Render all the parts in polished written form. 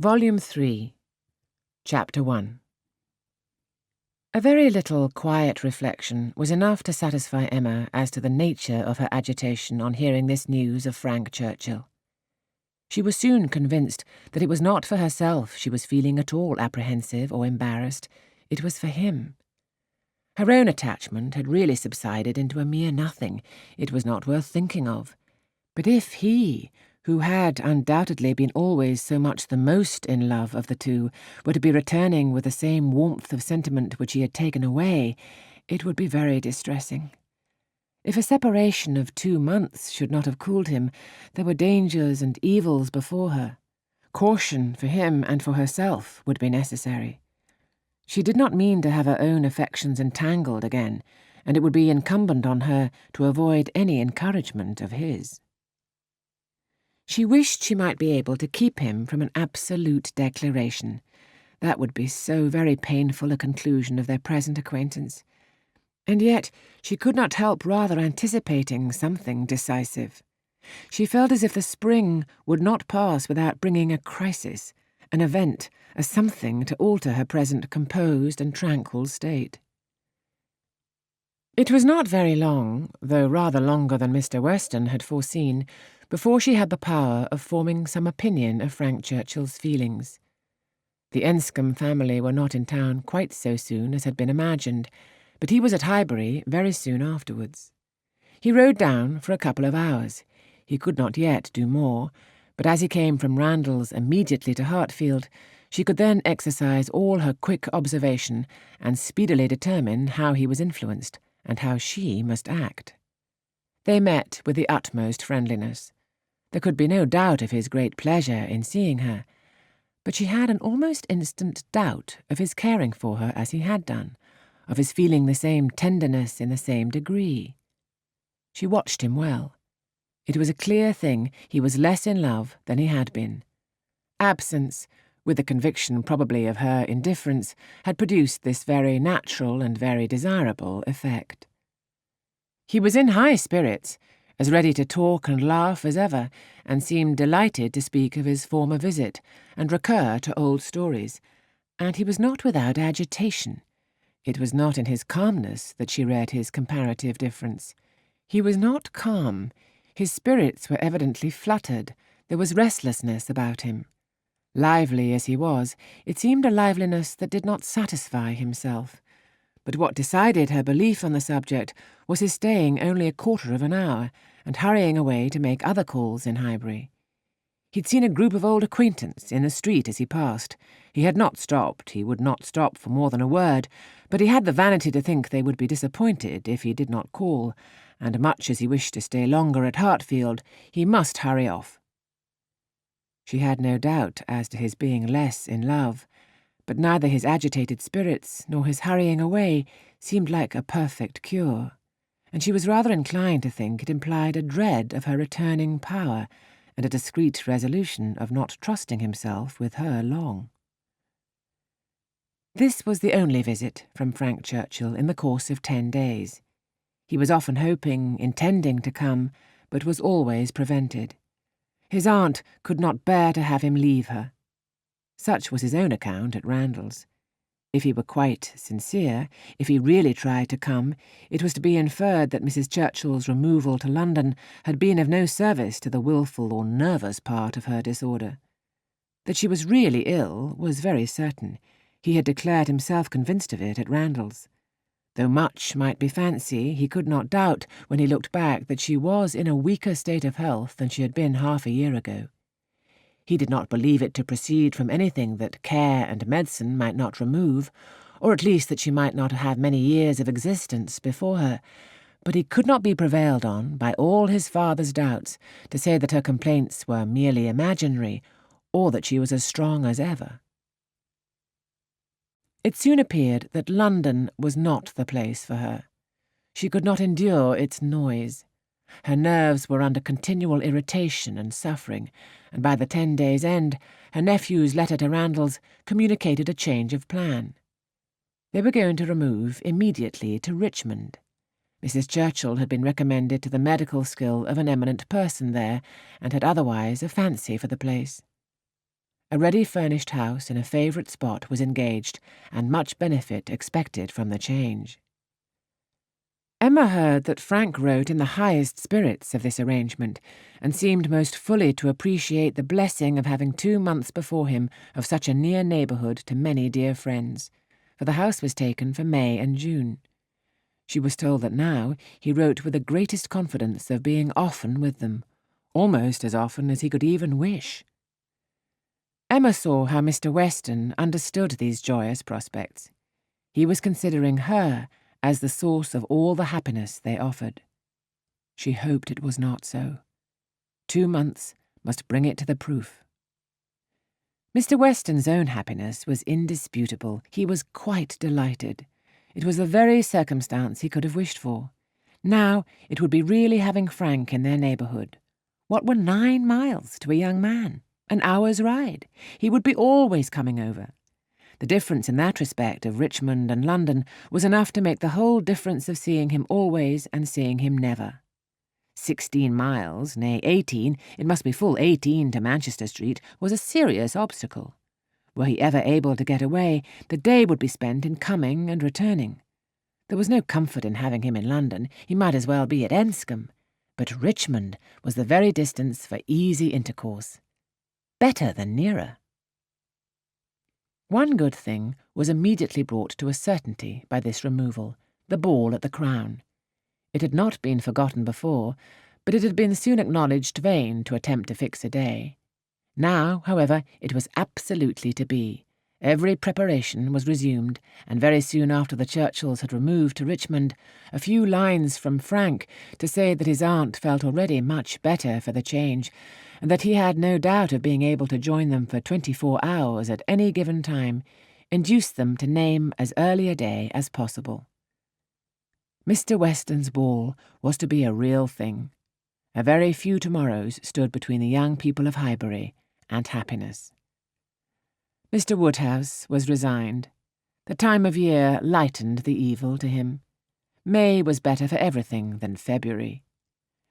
Volume 3, Chapter 1. A very little quiet reflection was enough to satisfy Emma as to the nature of her agitation on hearing this news of Frank Churchill. She was soon convinced that it was not for herself she was feeling at all apprehensive or embarrassed. It was for him. Her own attachment had really subsided into a mere nothing. It was not worth thinking of. But if he, who had undoubtedly been always so much the most in love of the two, were to be returning with the same warmth of sentiment which he had taken away, it would be very distressing. If a separation of 2 months should not have cooled him, there were dangers and evils before her. Caution for him and for herself would be necessary. She did not mean to have her own affections entangled again, and it would be incumbent on her to avoid any encouragement of his. She wished she might be able to keep him from an absolute declaration. That would be so very painful a conclusion of their present acquaintance. And yet she could not help rather anticipating something decisive. She felt as if the spring would not pass without bringing a crisis, an event, a something to alter her present composed and tranquil state. It was not very long, though rather longer than Mr. Weston had foreseen, before she had the power of forming some opinion of Frank Churchill's feelings. The Enscombe family were not in town quite so soon as had been imagined, but he was at Highbury very soon afterwards. He rode down for a couple of hours. He could not yet do more, but as he came from Randalls immediately to Hartfield, she could then exercise all her quick observation and speedily determine how he was influenced, and how she must act. They met with the utmost friendliness. There could be no doubt of his great pleasure in seeing her, but she had an almost instant doubt of his caring for her as he had done, of his feeling the same tenderness in the same degree. She watched him well. It was a clear thing he was less in love than he had been. Absence, with the conviction probably of her indifference, had produced this very natural and very desirable effect. He was in high spirits, as ready to talk and laugh as ever, and seemed delighted to speak of his former visit and recur to old stories, and he was not without agitation. It was not in his calmness that she read his comparative difference. He was not calm. His spirits were evidently fluttered. There was restlessness about him. Lively as he was, it seemed a liveliness that did not satisfy himself. But what decided her belief on the subject was his staying only a quarter of an hour and hurrying away to make other calls in Highbury. He'd seen a group of old acquaintance in the street as he passed. He had not stopped, he would not stop for more than a word, but he had the vanity to think they would be disappointed if he did not call, and much as he wished to stay longer at Hartfield, he must hurry off. She had no doubt as to his being less in love, but neither his agitated spirits nor his hurrying away seemed like a perfect cure, and she was rather inclined to think it implied a dread of her returning power and a discreet resolution of not trusting himself with her long. This was the only visit from Frank Churchill in the course of 10 days. He was often hoping, intending to come, but was always prevented. His aunt could not bear to have him leave her. Such was his own account at Randalls. If he were quite sincere, if he really tried to come, it was to be inferred that Mrs. Churchill's removal to London had been of no service to the wilful or nervous part of her disorder. That she was really ill was very certain. He had declared himself convinced of it at Randalls. Though much might be fancy, he could not doubt, when he looked back, that she was in a weaker state of health than she had been half a year ago. He did not believe it to proceed from anything that care and medicine might not remove, or at least that she might not have many years of existence before her, but he could not be prevailed on, by all his father's doubts, to say that her complaints were merely imaginary, or that she was as strong as ever. It soon appeared that London was not the place for her. She could not endure its noise. Her nerves were under continual irritation and suffering, and by the 10 days' end, her nephew's letter to Randalls communicated a change of plan. They were going to remove immediately to Richmond. Mrs. Churchill had been recommended to the medical skill of an eminent person there, and had otherwise a fancy for the place. A ready-furnished house in a favourite spot was engaged, and much benefit expected from the change. Emma heard that Frank wrote in the highest spirits of this arrangement, and seemed most fully to appreciate the blessing of having 2 months before him of such a near neighbourhood to many dear friends, for the house was taken for May and June. She was told that now he wrote with the greatest confidence of being often with them, almost as often as he could even wish. Emma saw how Mr. Weston understood these joyous prospects. He was considering her as the source of all the happiness they offered. She hoped it was not so. 2 months must bring it to the proof. Mr. Weston's own happiness was indisputable. He was quite delighted. It was the very circumstance he could have wished for. Now it would be really having Frank in their neighbourhood. What were 9 miles to a young man? An hour's ride. He would be always coming over. The difference in that respect of Richmond and London was enough to make the whole difference of seeing him always and seeing him never. 16 miles, nay 18, it must be full 18 to Manchester Street, was a serious obstacle. Were he ever able to get away, the day would be spent in coming and returning. There was no comfort in having him in London. He might as well be at Enscombe. But Richmond was the very distance for easy intercourse. Better than nearer. One good thing was immediately brought to a certainty by this removal, the ball at the Crown. It had not been forgotten before, but it had been soon acknowledged vain to attempt to fix a day. Now, however, it was absolutely to be. Every preparation was resumed, and very soon after the Churchills had removed to Richmond, a few lines from Frank to say that his aunt felt already much better for the change, and that he had no doubt of being able to join them for 24 hours at any given time, induced them to name as early a day as possible. Mr. Weston's ball was to be a real thing. A very few tomorrows stood between the young people of Highbury and happiness. Mr. Woodhouse was resigned. The time of year lightened the evil to him. May was better for everything than February.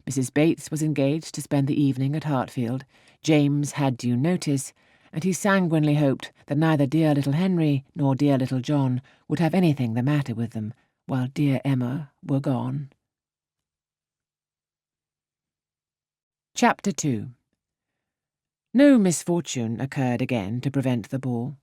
Mrs. Bates was engaged to spend the evening at Hartfield. James had due notice, and he sanguinely hoped that neither dear little Henry nor dear little John would have anything the matter with them, while dear Emma were gone. Chapter 2. No misfortune occurred again to prevent the ball.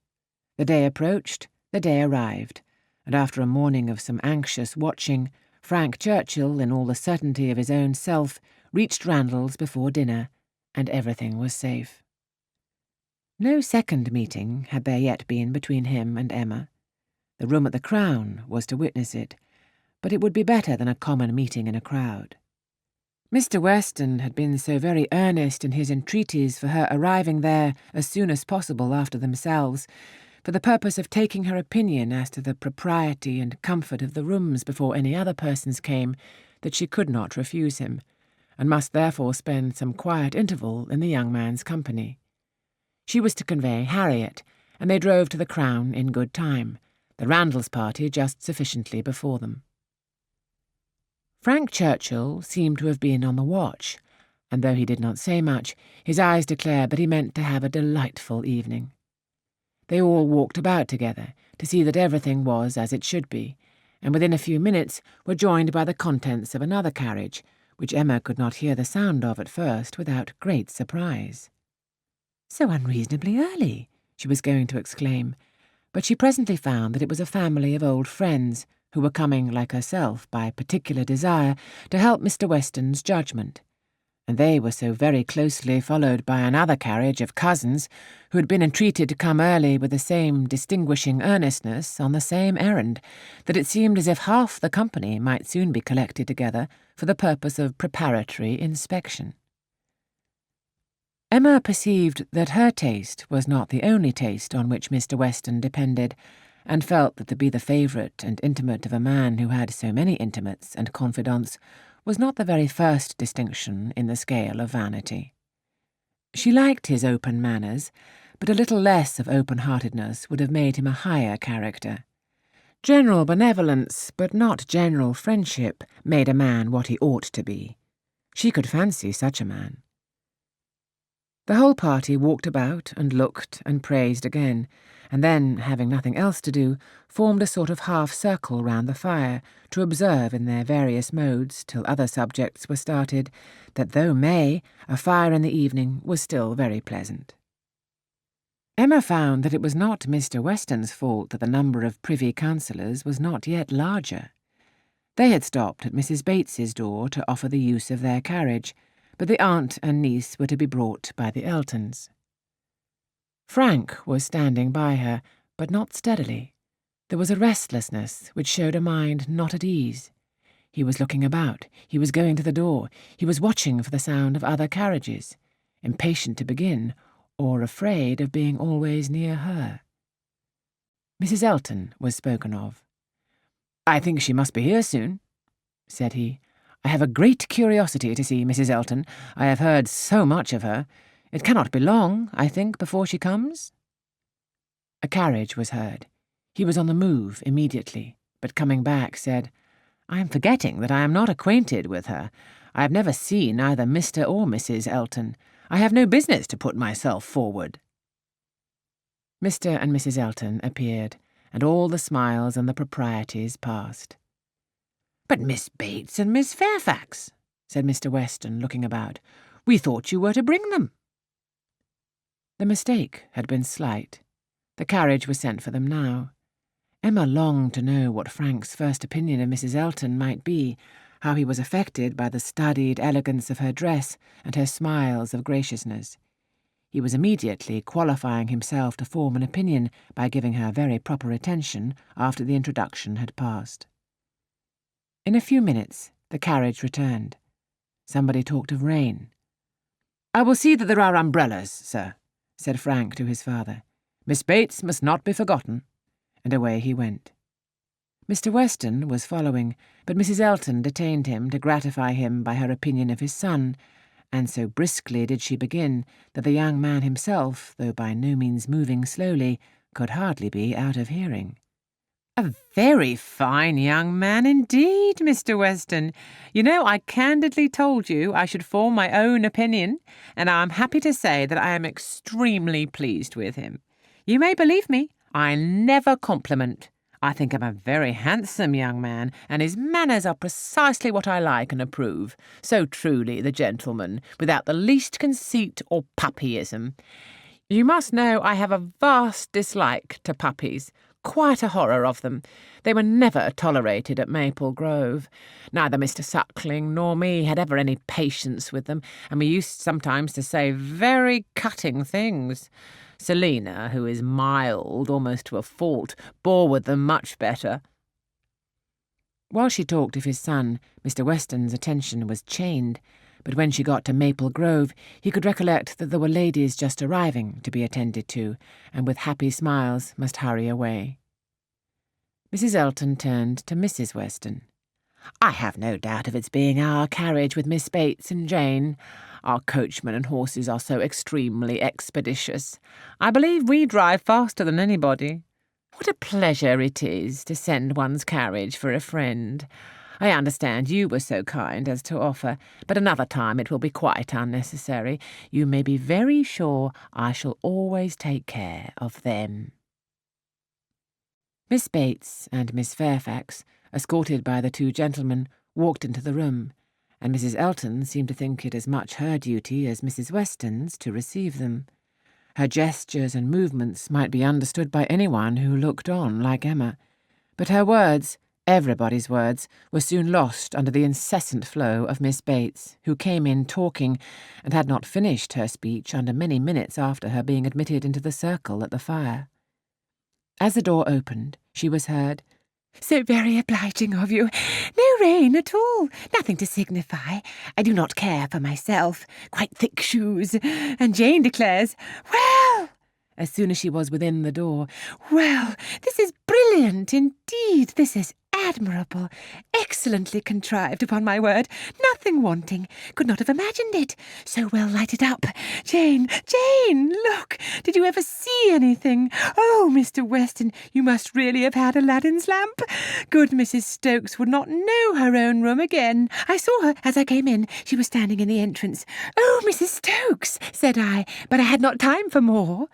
The day approached, the day arrived, and after a morning of some anxious watching, Frank Churchill, in all the certainty of his own self, reached Randalls before dinner, and everything was safe. No second meeting had there yet been between him and Emma. The room at the Crown was to witness it, but it would be better than a common meeting in a crowd. Mr. Weston had been so very earnest in his entreaties for her arriving there as soon as possible after themselves, for the purpose of taking her opinion as to the propriety and comfort of the rooms before any other persons came, that she could not refuse him, and must therefore spend some quiet interval in the young man's company. She was to convey Harriet, and they drove to the Crown in good time, the Randalls party just sufficiently before them. Frank Churchill seemed to have been on the watch, and though he did not say much, his eyes declared that he meant to have a delightful evening. They all walked about together to see that everything was as it should be, and within a few minutes were joined by the contents of another carriage, which Emma could not hear the sound of at first without great surprise. "So unreasonably early," she was going to exclaim, but she presently found that it was a family of old friends who were coming, like herself, by particular desire, to help Mr. Weston's judgment, and they were so very closely followed by another carriage of cousins who had been entreated to come early with the same distinguishing earnestness on the same errand, that it seemed as if half the company might soon be collected together for the purpose of preparatory inspection. Emma perceived that her taste was not the only taste on which Mr. Weston depended, and felt that to be the favourite and intimate of a man who had so many intimates and confidants was not the very first distinction in the scale of vanity. She liked his open manners, but a little less of open-heartedness would have made him a higher character. General benevolence, but not general friendship, made a man what he ought to be. She could fancy such a man. The whole party walked about and looked and praised again, and then, having nothing else to do, formed a sort of half-circle round the fire to observe in their various modes, till other subjects were started, that though May, a fire in the evening was still very pleasant. Emma found that it was not Mr. Weston's fault that the number of privy councillors was not yet larger. They had stopped at Mrs. Bates's door to offer the use of their carriage, but the aunt and niece were to be brought by the Eltons. Frank was standing by her, but not steadily. There was a restlessness which showed a mind not at ease. He was looking about, he was going to the door, he was watching for the sound of other carriages, impatient to begin, or afraid of being always near her. Mrs. Elton was spoken of. "I think she must be here soon," said he. "I have a great curiosity to see Mrs. Elton. I have heard so much of her. It cannot be long, I think, before she comes." A carriage was heard. He was on the move immediately, but coming back said, "I am forgetting that I am not acquainted with her. I have never seen either Mr. or Mrs. Elton. I have no business to put myself forward." Mr. and Mrs. Elton appeared, and all the smiles and the proprieties passed. "But Miss Bates and Miss Fairfax," said Mr. Weston, looking about. "We thought you were to bring them." The mistake had been slight. The carriage was sent for them now. Emma longed to know what Frank's first opinion of Mrs. Elton might be, how he was affected by the studied elegance of her dress and her smiles of graciousness. He was immediately qualifying himself to form an opinion by giving her very proper attention after the introduction had passed. In a few minutes the carriage returned. Somebody talked of rain. "I will see that there are umbrellas, sir," said Frank to his father. "Miss Bates must not be forgotten," and away he went. Mr. Weston was following, but Mrs. Elton detained him to gratify him by her opinion of his son, and so briskly did she begin that the young man himself, though by no means moving slowly, could hardly be out of hearing. "A very fine young man indeed, Mr. Weston. You know, I candidly told you I should form my own opinion, and I am happy to say that I am extremely pleased with him. You may believe me, I never compliment. I think him a very handsome young man, and his manners are precisely what I like and approve. So truly the gentleman, without the least conceit or puppyism. You must know I have a vast dislike to puppies, quite a horror of them. They were never tolerated at Maple Grove. Neither Mr. Suckling nor me had ever any patience with them, and we used sometimes to say very cutting things. Selina, who is mild almost to a fault, bore with them much better." While she talked of his son, Mr. Weston's attention was chained, but when she got to Maple Grove, he could recollect that there were ladies just arriving to be attended to, and with happy smiles must hurry away. Mrs. Elton turned to Mrs. Weston. "I have no doubt of its being our carriage with Miss Bates and Jane. Our coachmen and horses are so extremely expeditious. I believe we drive faster than anybody. What a pleasure it is to send one's carriage for a friend. I understand you were so kind as to offer, but another time it will be quite unnecessary. You may be very sure I shall always take care of them." Miss Bates and Miss Fairfax, escorted by the two gentlemen, walked into the room, and Mrs. Elton seemed to think it as much her duty as Mrs. Weston's to receive them. Her gestures and movements might be understood by anyone who looked on like Emma, but her words, everybody's words, were soon lost under the incessant flow of Miss Bates, who came in talking, and had not finished her speech under many minutes after her being admitted into the circle at the fire. As the door opened, she was heard, "So very obliging of you. No rain at all. Nothing to signify. I do not care for myself. Quite thick shoes. And Jane declares, well," as soon as she was within the door, "well, this is brilliant indeed. This is admirable, excellently contrived, upon my word, nothing wanting, could not have imagined it, so well lighted up. Jane, look, did you ever see anything? Oh, Mr. Weston, you must really have had Aladdin's lamp. Good Mrs. Stokes would not know her own room again. I saw her as I came in. She was standing in the entrance. Oh, Mrs. Stokes, said I, but I had not time for more.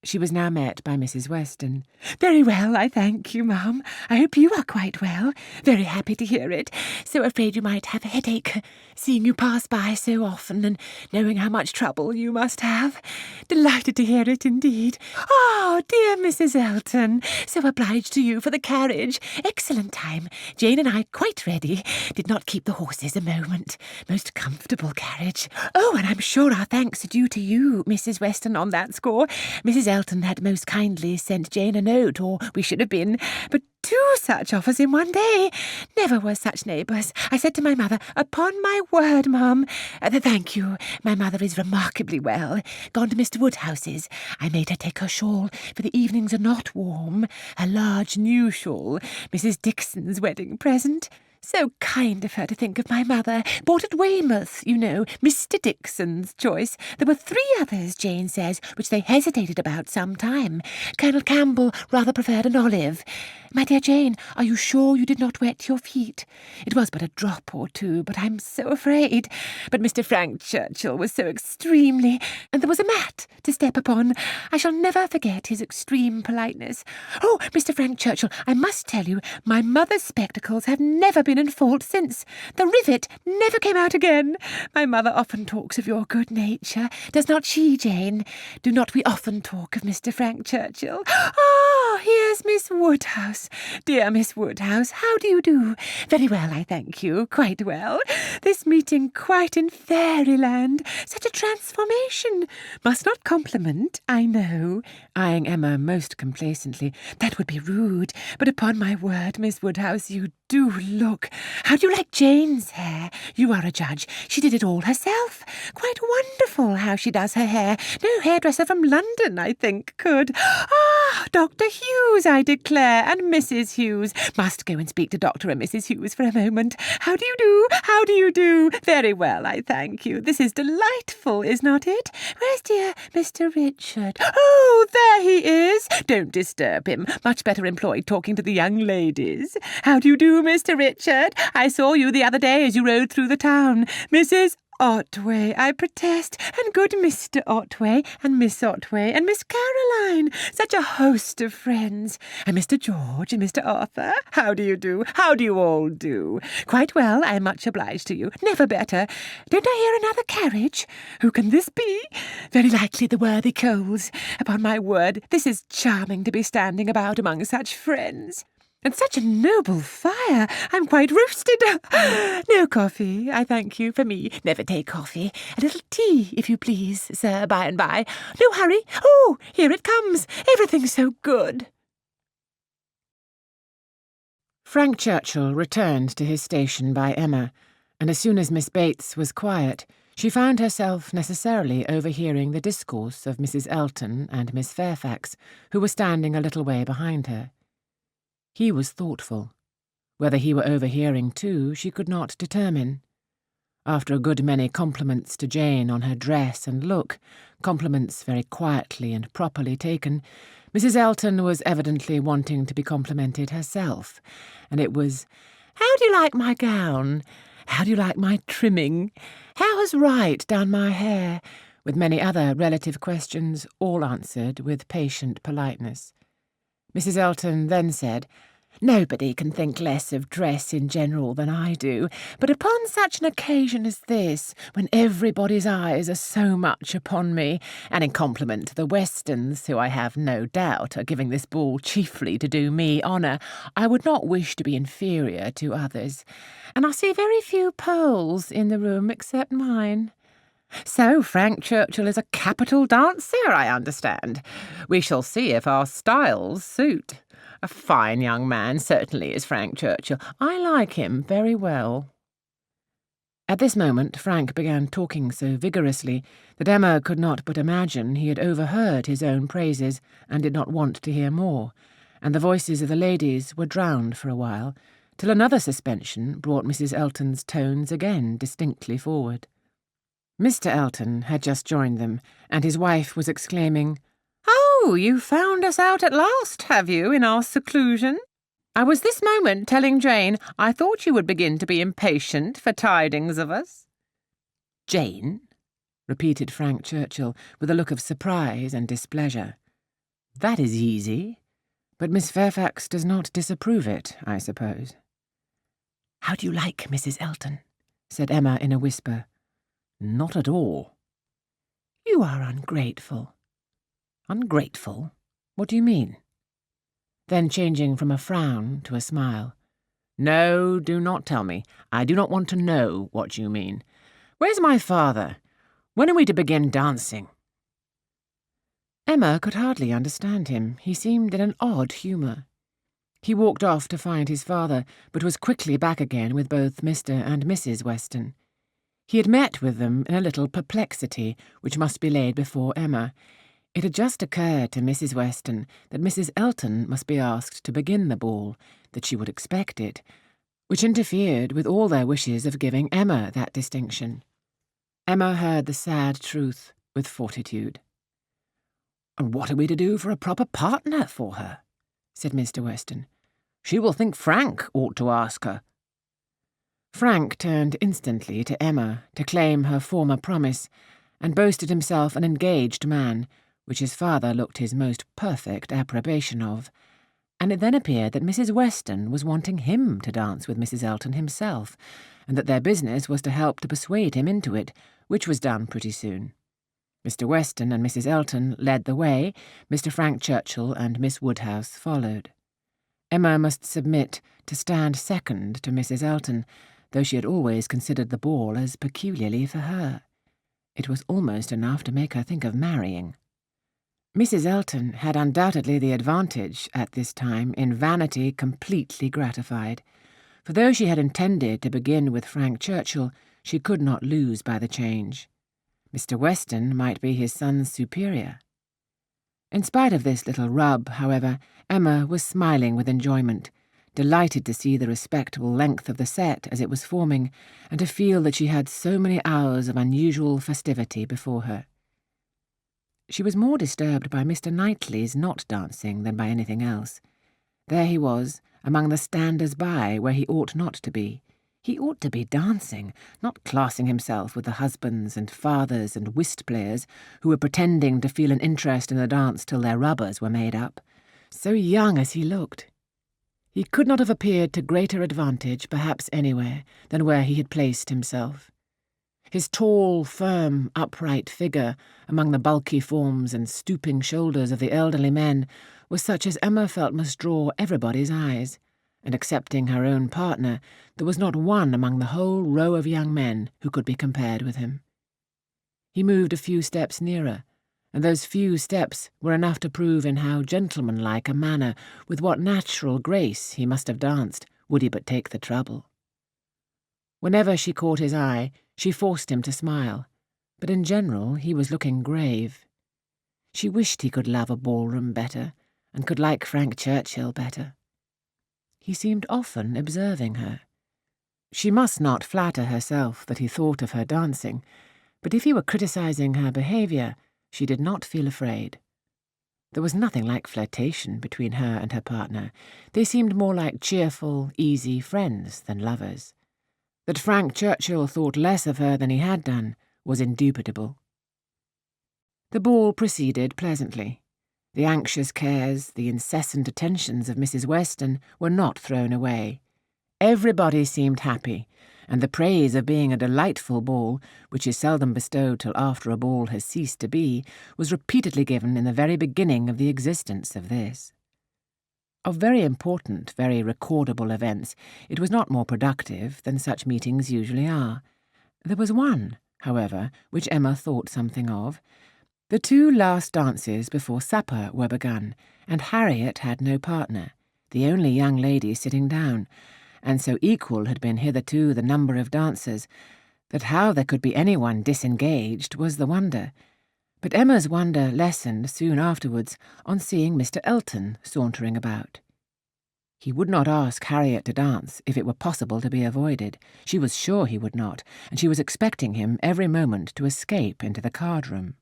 She was now met by Mrs. Weston. Very well, I thank you, ma'am. I hope you are quite well. Very happy to hear it. So afraid you might have a headache, seeing you pass by so often and knowing how much trouble you must have. Delighted to hear it, indeed. Oh, dear Mrs. Elton, so obliged to you for the carriage. Excellent time. Jane and I quite ready. Did not keep the horses a moment. Most comfortable carriage. Oh, and I'm sure our thanks are due to you, Mrs. Weston, on that score. Mrs. Elton had most kindly sent Jane a note, or we should have been, but 2 such offers in one day. Never were such neighbours. I said to my mother, upon my word, ma'am, thank you, my mother is remarkably well. Gone to Mr. Woodhouse's. I made her take her shawl, for the evenings are not warm. Her large new shawl, Mrs. Dixon's wedding present. So kind of her to think of my mother. Bought at Weymouth, you know, Mr. Dixon's choice. There were 3 others, Jane says, which they hesitated about some time. Colonel Campbell rather preferred an olive. My dear Jane, are you sure you did not wet your feet? It was but a drop or 2, but I'm so afraid. But Mr. Frank Churchill was so extremely... And there was a mat to step upon. I shall never forget his extreme politeness. Oh, Mr. Frank Churchill, I must tell you, my mother's spectacles have never been in fault since. The rivet never came out again. My mother often talks of your good nature. Does not she, Jane? Do not we often talk of Mr. Frank Churchill? Ah, here's Miss Woodhouse. Dear Miss Woodhouse, how do you do? Very well, I thank you. Quite well. This meeting quite in fairyland. Such a transformation. Must not compliment, I know. Eyeing Emma most complacently. That would be rude, but upon my word, Miss Woodhouse, you do look. How do you like Jane's hair? You are a judge. She did it all herself. Quite wonderful how she does her hair. No hairdresser from London, I think, could. Ah, Dr. Hughes, I declare, and Mrs. Hughes. Must go and speak to Dr. and Mrs. Hughes for a moment. How do you do? How do you do? Very well, I thank you. This is delightful, is not it? Where's dear Mr. Richard? Oh, there he is. Don't disturb him. Much better employed talking to the young ladies. How do you do, Mr. Richard? I saw you the other day as you rode through the town. Mrs. Otway, I protest, and good Mr. Otway, and Miss Otway, and Miss Caroline, such a host of friends, and Mr. George, and Mr. Arthur. How do you do? How do you all do? Quite well, I am much obliged to you. Never better. Don't I hear another carriage? Who can this be? Very likely the worthy Coles. Upon my word, this is charming to be standing about among such friends. And such a noble fire! I'm quite roasted. No coffee, I thank you, for me. Never take coffee. A little tea, if you please, sir, by and by. No hurry. Oh, here it comes. Everything's so good. Frank Churchill returned to his station by Emma, and as soon as Miss Bates was quiet, she found herself necessarily overhearing the discourse of Mrs. Elton and Miss Fairfax, who were standing a little way behind her. He was thoughtful. Whether he were overhearing too, she could not determine. After a good many compliments to Jane on her dress and look, compliments very quietly and properly taken, Mrs. Elton was evidently wanting to be complimented herself, and it was, "How do you like my gown? How do you like my trimming? How has Wright done my hair?" with many other relative questions, all answered with patient politeness. Mrs. Elton then said, "Nobody can think less of dress in general than I do, but upon such an occasion as this, when everybody's eyes are so much upon me, and in compliment to the Westons, who I have no doubt are giving this ball chiefly to do me honour, I would not wish to be inferior to others, and I see very few pearls in the room except mine. So Frank Churchill is a capital dancer, I understand. We shall see if our styles suit. A fine young man, certainly, is Frank Churchill. I like him very well." At this moment Frank began talking so vigorously that Emma could not but imagine he had overheard his own praises and did not want to hear more, and the voices of the ladies were drowned for a while, till another suspension brought Mrs. Elton's tones again distinctly forward. Mr. Elton had just joined them, and his wife was exclaiming, "Oh, you found us out at last, have you, in our seclusion? I was this moment telling Jane I thought you would begin to be impatient for tidings of us." "Jane?" repeated Frank Churchill, with a look of surprise and displeasure. "That is easy, but Miss Fairfax does not disapprove it, I suppose." "How do you like Mrs. Elton?" said Emma in a whisper. "Not at all." "You are ungrateful." "Ungrateful? What do you mean?" Then changing from a frown to a smile. "No, do not tell me. I do not want to know what you mean. Where's my father? When are we to begin dancing?" Emma could hardly understand him. He seemed in an odd humour. He walked off to find his father, but was quickly back again with both Mr. and Mrs. Weston. He had met with them in a little perplexity which must be laid before Emma. It had just occurred to Mrs. Weston that Mrs. Elton must be asked to begin the ball, that she would expect it, which interfered with all their wishes of giving Emma that distinction. Emma heard the sad truth with fortitude. "And what are we to do for a proper partner for her?" said Mr. Weston. "She will think Frank ought to ask her." Frank turned instantly to Emma to claim her former promise, and boasted himself an engaged man, which his father looked his most perfect approbation of, and it then appeared that Mrs. Weston was wanting him to dance with Mrs. Elton himself, and that their business was to help to persuade him into it, which was done pretty soon. Mr. Weston and Mrs. Elton led the way, Mr. Frank Churchill and Miss Woodhouse followed. Emma must submit to stand second to Mrs. Elton, though she had always considered the ball as peculiarly for her. It was almost enough to make her think of marrying. Mrs. Elton had undoubtedly the advantage, at this time, in vanity completely gratified, for though she had intended to begin with Frank Churchill, she could not lose by the change. Mr. Weston might be his son's superior. In spite of this little rub, however, Emma was smiling with enjoyment, delighted to see the respectable length of the set as it was forming, and to feel that she had so many hours of unusual festivity before her. She was more disturbed by Mr. Knightley's not dancing than by anything else. There he was, among the standers-by, where he ought not to be. He ought to be dancing, not classing himself with the husbands and fathers and whist-players who were pretending to feel an interest in the dance till their rubbers were made up. So young as he looked! He could not have appeared to greater advantage, perhaps anywhere, than where he had placed himself. His tall, firm, upright figure among the bulky forms and stooping shoulders of the elderly men was such as Emma felt must draw everybody's eyes, and excepting her own partner, there was not one among the whole row of young men who could be compared with him. He moved a few steps nearer, and those few steps were enough to prove in how gentlemanlike a manner, with what natural grace he must have danced, would he but take the trouble. Whenever she caught his eye, she forced him to smile, but in general he was looking grave. She wished he could love a ballroom better, and could like Frank Churchill better. He seemed often observing her. She must not flatter herself that he thought of her dancing, but if he were criticizing her behaviour, she did not feel afraid. There was nothing like flirtation between her and her partner. They seemed more like cheerful, easy friends than lovers. That Frank Churchill thought less of her than he had done was indubitable. The ball proceeded pleasantly. The anxious cares, the incessant attentions of Mrs. Weston were not thrown away. Everybody seemed happy, and the praise of being a delightful ball, which is seldom bestowed till after a ball has ceased to be, was repeatedly given in the very beginning of the existence of this. Of very important, very recordable events, it was not more productive than such meetings usually are. There was one, however, which Emma thought something of. The 2 last dances before supper were begun, and Harriet had no partner, the only young lady sitting down, and so equal had been hitherto the number of dancers, that how there could be anyone disengaged was the wonder. But Emma's wonder lessened soon afterwards on seeing Mr. Elton sauntering about. He would not ask Harriet to dance if it were possible to be avoided. She was sure he would not, and she was expecting him every moment to escape into the card-room.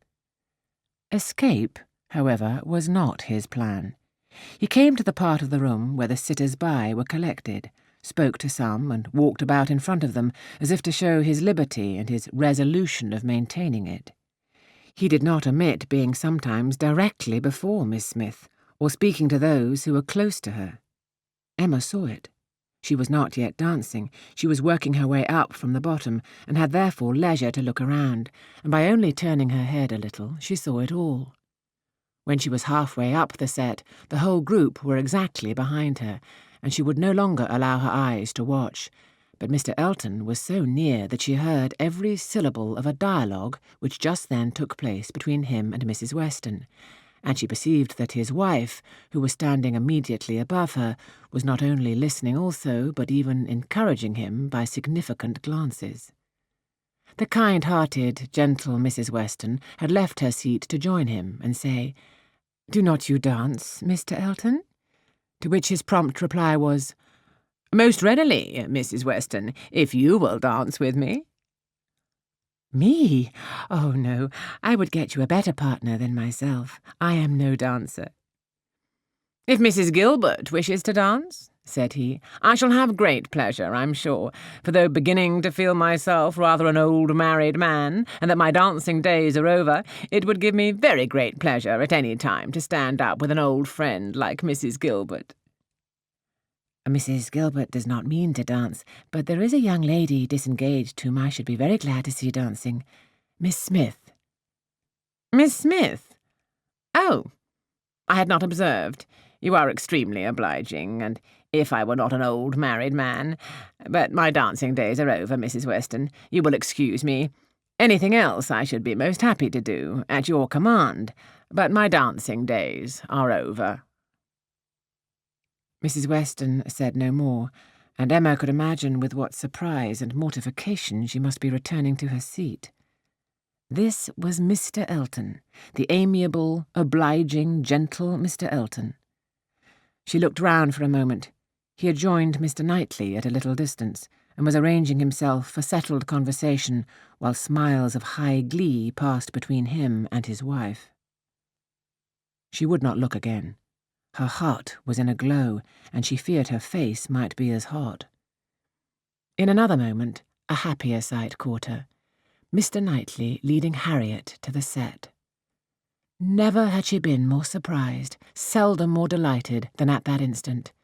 Escape, however, was not his plan. He came to the part of the room where the sitters-by were collected, spoke to some, and walked about in front of them as if to show his liberty and his resolution of maintaining it. He did not omit being sometimes directly before Miss Smith, or speaking to those who were close to her. Emma saw it. She was not yet dancing. She was working her way up from the bottom, and had therefore leisure to look around, and by only turning her head a little, she saw it all. When she was halfway up the set, the whole group were exactly behind her, and she would no longer allow her eyes to watch. But Mr. Elton was so near that she heard every syllable of a dialogue which just then took place between him and Mrs. Weston, and she perceived that his wife, who was standing immediately above her, was not only listening also, but even encouraging him by significant glances. The kind-hearted, gentle Mrs. Weston had left her seat to join him and say, "Do not you dance, Mr. Elton?" To which his prompt reply was, "Most readily, Mrs. Weston, if you will dance with me." "Me? Oh, no, I would get you a better partner than myself. I am no dancer." "If Mrs. Gilbert wishes to dance," said he, "I shall have great pleasure, I'm sure, for though beginning to feel myself rather an old married man, and that my dancing days are over, it would give me very great pleasure at any time to stand up with an old friend like Mrs. Gilbert." "Mrs. Gilbert does not mean to dance, but there is a young lady disengaged whom I should be very glad to see dancing. Miss Smith." "Miss Smith? Oh, I had not observed. You are extremely obliging, and if I were not an old married man. But my dancing days are over, Mrs. Weston. You will excuse me. Anything else I should be most happy to do, at your command, but my dancing days are over." Mrs. Weston said no more, and Emma could imagine with what surprise and mortification she must be returning to her seat. This was Mr. Elton, the amiable, obliging, gentle Mr. Elton. She looked round for a moment. He had joined Mr. Knightley at a little distance, and was arranging himself for settled conversation, while smiles of high glee passed between him and his wife. She would not look again. Her heart was in a glow, and she feared her face might be as hot. In another moment, a happier sight caught her. Mr. Knightley leading Harriet to the set. Never had she been more surprised, seldom more delighted than at that instant.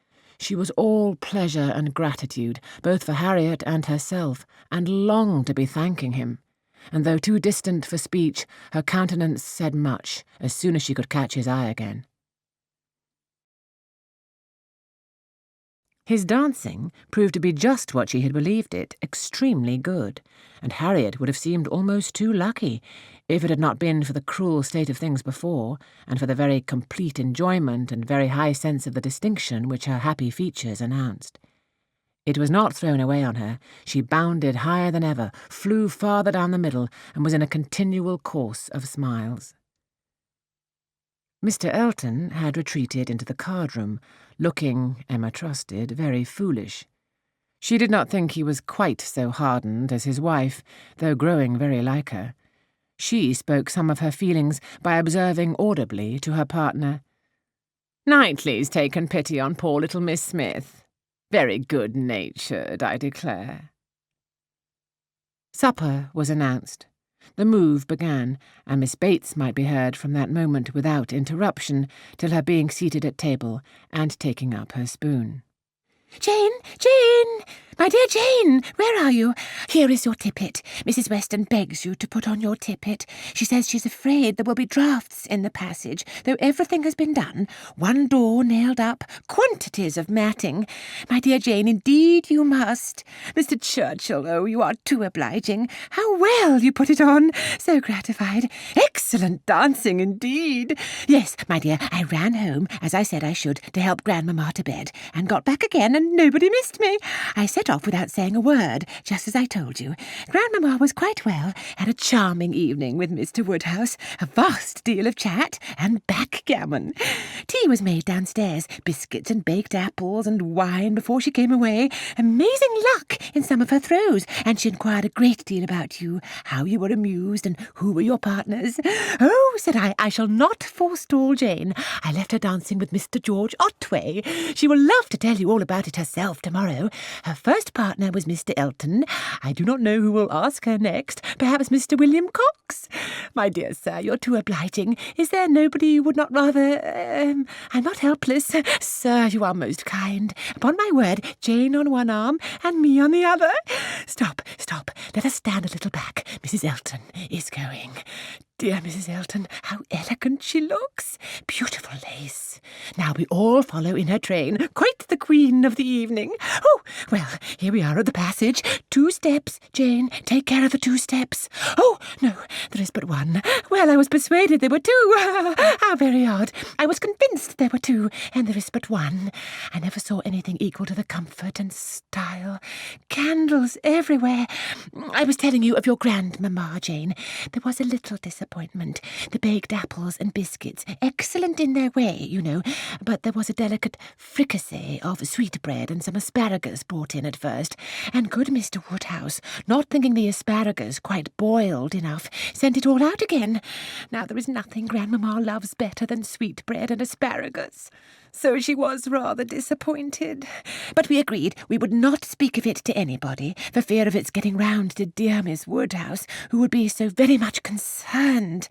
She was all pleasure and gratitude, both for Harriet and herself, and longed to be thanking him. And though too distant for speech, her countenance said much as soon as she could catch his eye again. His dancing proved to be just what she had believed it, extremely good, and Harriet would have seemed almost too lucky if it had not been for the cruel state of things before, and for the very complete enjoyment and very high sense of the distinction which her happy features announced. It was not thrown away on her. She bounded higher than ever, flew farther down the middle, and was in a continual course of smiles. Mr. Elton had retreated into the card-room, looking, Emma trusted, very foolish. She did not think he was quite so hardened as his wife, though growing very like her. She spoke some of her feelings by observing audibly to her partner, "Knightley's taken pity on poor little Miss Smith. Very good-natured, I declare." Supper was announced. The move began, and Miss Bates might be heard from that moment without interruption till her being seated at table and taking up her spoon. "Jane! Jane! My dear Jane, where are you? Here is your tippet. Mrs. Weston begs you to put on your tippet. She says she's afraid there will be draughts in the passage, though everything has been done. One door nailed up, quantities of matting. My dear Jane, indeed you must. Mr. Churchill, oh, you are too obliging. How well you put it on. So gratified. Excellent dancing indeed. Yes, my dear, I ran home, as I said I should, to help Grandmamma to bed, and got back again, and nobody missed me. I set set off without saying a word, just as I told you. Grandmamma was quite well, had a charming evening with Mr. Woodhouse, a vast deal of chat and backgammon. Tea was made downstairs, biscuits and baked apples and wine before she came away. Amazing luck in some of her throws, and she inquired a great deal about you, how you were amused and who were your partners. Oh, said I shall not forestall Jane. I left her dancing with Mr. George Otway. She will love to tell you all about it herself tomorrow. Her first partner was Mr. Elton. I do not know who will ask her next. Perhaps Mr. William Cox. My dear sir, you're too obliging. Is there nobody you would not rather... I'm not helpless. Sir, you are most kind. Upon my word, Jane on one arm and me on the other. Stop. Let us stand a little back. Mrs. Elton is going. Dear Mrs. Elton, how elegant she looks. Beautiful lace. Now we all follow in her train. Quite the queen of the evening. Oh, well, here we are at the passage. 2 steps, Jane. Take care of the 2 steps. Oh, no, there is but one. Well, I was persuaded there were 2. How very odd. I was convinced there were 2, and there is but one. I never saw anything equal to the comfort and style. Candles everywhere. I was telling you of your grandmamma, Jane. There was a little disappointment. The baked apples and biscuits, excellent in their way, you know, but there was a delicate fricassee of sweetbread and some asparagus brought in at first, and good Mr. Woodhouse, not thinking the asparagus quite boiled enough, sent it all out again. Now there is nothing Grandmamma loves better than sweetbread and asparagus. So she was rather disappointed. But we agreed we would not speak of it to anybody, for fear of its getting round to dear Miss Woodhouse, who would be so very much concerned.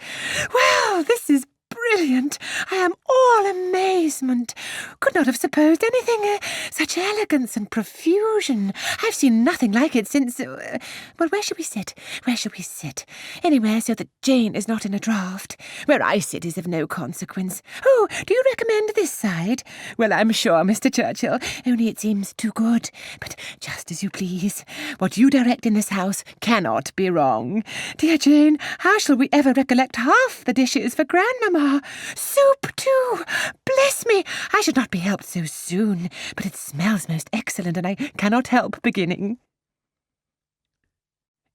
Well, this is brilliant. I am all amazement. Could not have supposed anything, such elegance and profusion. I've seen nothing like it since... well, where shall we sit? Anywhere so that Jane is not in a draught. Where I sit is of no consequence. Oh, do you recommend this side? Well, I'm sure, Mr. Churchill, only it seems too good. But just as you please. What you direct in this house cannot be wrong. Dear Jane, how shall we ever recollect half the dishes for Grandmamma? Soup, too! Bless me! I should not be helped so soon, but it smells most excellent, and I cannot help beginning.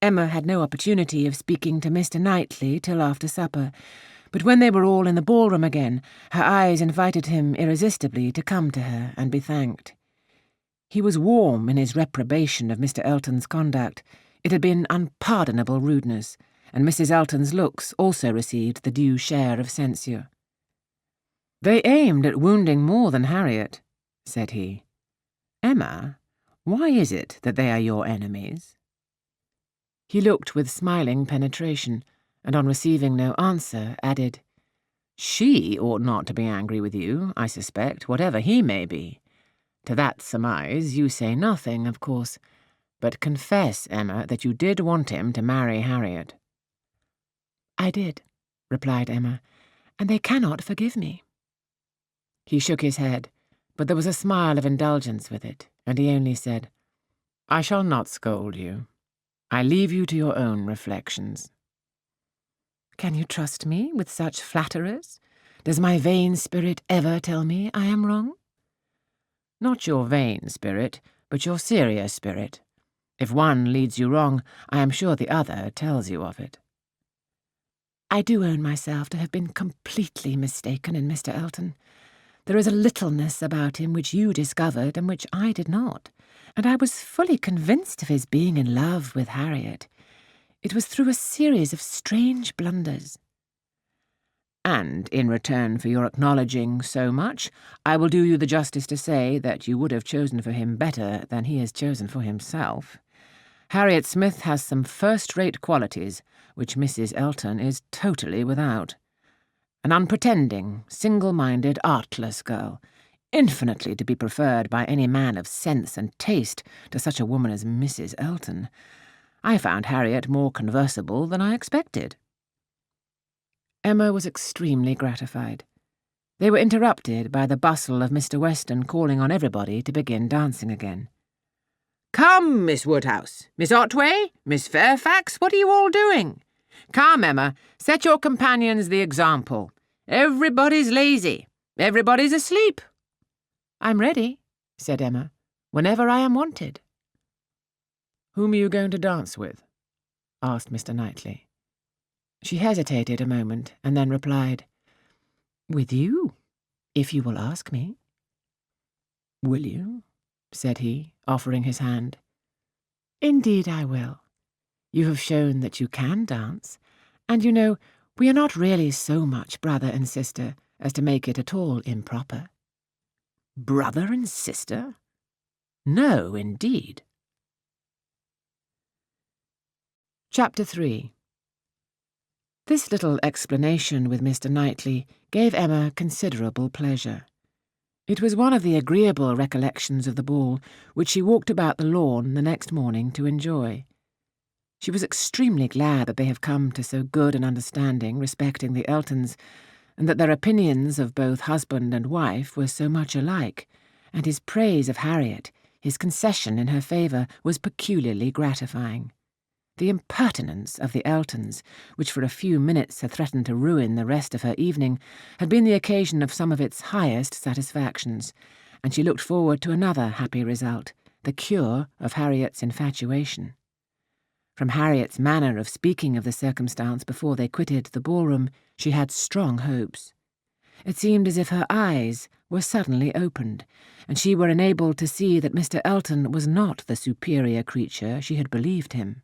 Emma had no opportunity of speaking to Mr. Knightley till after supper, but when they were all in the ballroom again, her eyes invited him irresistibly to come to her and be thanked. He was warm in his reprobation of Mr. Elton's conduct. It had been unpardonable rudeness, and Mrs. Elton's looks also received the due share of censure. "They aimed at wounding more than Harriet," said he. "Emma, why is it that they are your enemies?" He looked with smiling penetration, and on receiving no answer, added, "She ought not to be angry with you, I suspect, whatever he may be. To that surmise you say nothing, of course, but confess, Emma, that you did want him to marry Harriet." "I did," replied Emma, "and they cannot forgive me." He shook his head, but there was a smile of indulgence with it, and he only said, "I shall not scold you. I leave you to your own reflections." "Can you trust me with such flatterers? Does my vain spirit ever tell me I am wrong?" "Not your vain spirit, but your serious spirit. If one leads you wrong, I am sure the other tells you of it." "I do own myself to have been completely mistaken in Mr. Elton. There is a littleness about him which you discovered and which I did not, and I was fully convinced of his being in love with Harriet. It was through a series of strange blunders." "And in return for your acknowledging so much, I will do you the justice to say that you would have chosen for him better than he has chosen for himself. Harriet Smith has some first-rate qualities which Mrs. Elton is totally without. An unpretending, single-minded, artless girl, infinitely to be preferred by any man of sense and taste to such a woman as Mrs. Elton. I found Harriet more conversable than I expected." Emma was extremely gratified. They were interrupted by the bustle of Mr. Weston calling on everybody to begin dancing again. "Come, Miss Woodhouse, Miss Otway, Miss Fairfax, what are you all doing? Come, Emma, set your companions the example. Everybody's lazy. Everybody's asleep." "I'm ready," said Emma, "whenever I am wanted." "Whom are you going to dance with?" asked Mr. Knightley. She hesitated a moment and then replied, "With you, if you will ask me." "Will you?" said he, offering his hand. "Indeed I will. You have shown that you can dance, and you know we are not really so much brother and sister as to make it at all improper." "Brother and sister? No, indeed." Chapter 3. This little explanation with Mr. Knightley gave Emma considerable pleasure. It was one of the agreeable recollections of the ball which she walked about the lawn the next morning to enjoy. She was extremely glad that they have come to so good an understanding respecting the Eltons, and that their opinions of both husband and wife were so much alike, and his praise of Harriet, his concession in her favour, was peculiarly gratifying. The impertinence of the Eltons, which for a few minutes had threatened to ruin the rest of her evening, had been the occasion of some of its highest satisfactions, and she looked forward to another happy result, the cure of Harriet's infatuation. From Harriet's manner of speaking of the circumstance before they quitted the ballroom, she had strong hopes. It seemed as if her eyes were suddenly opened, and she were enabled to see that Mr. Elton was not the superior creature she had believed him.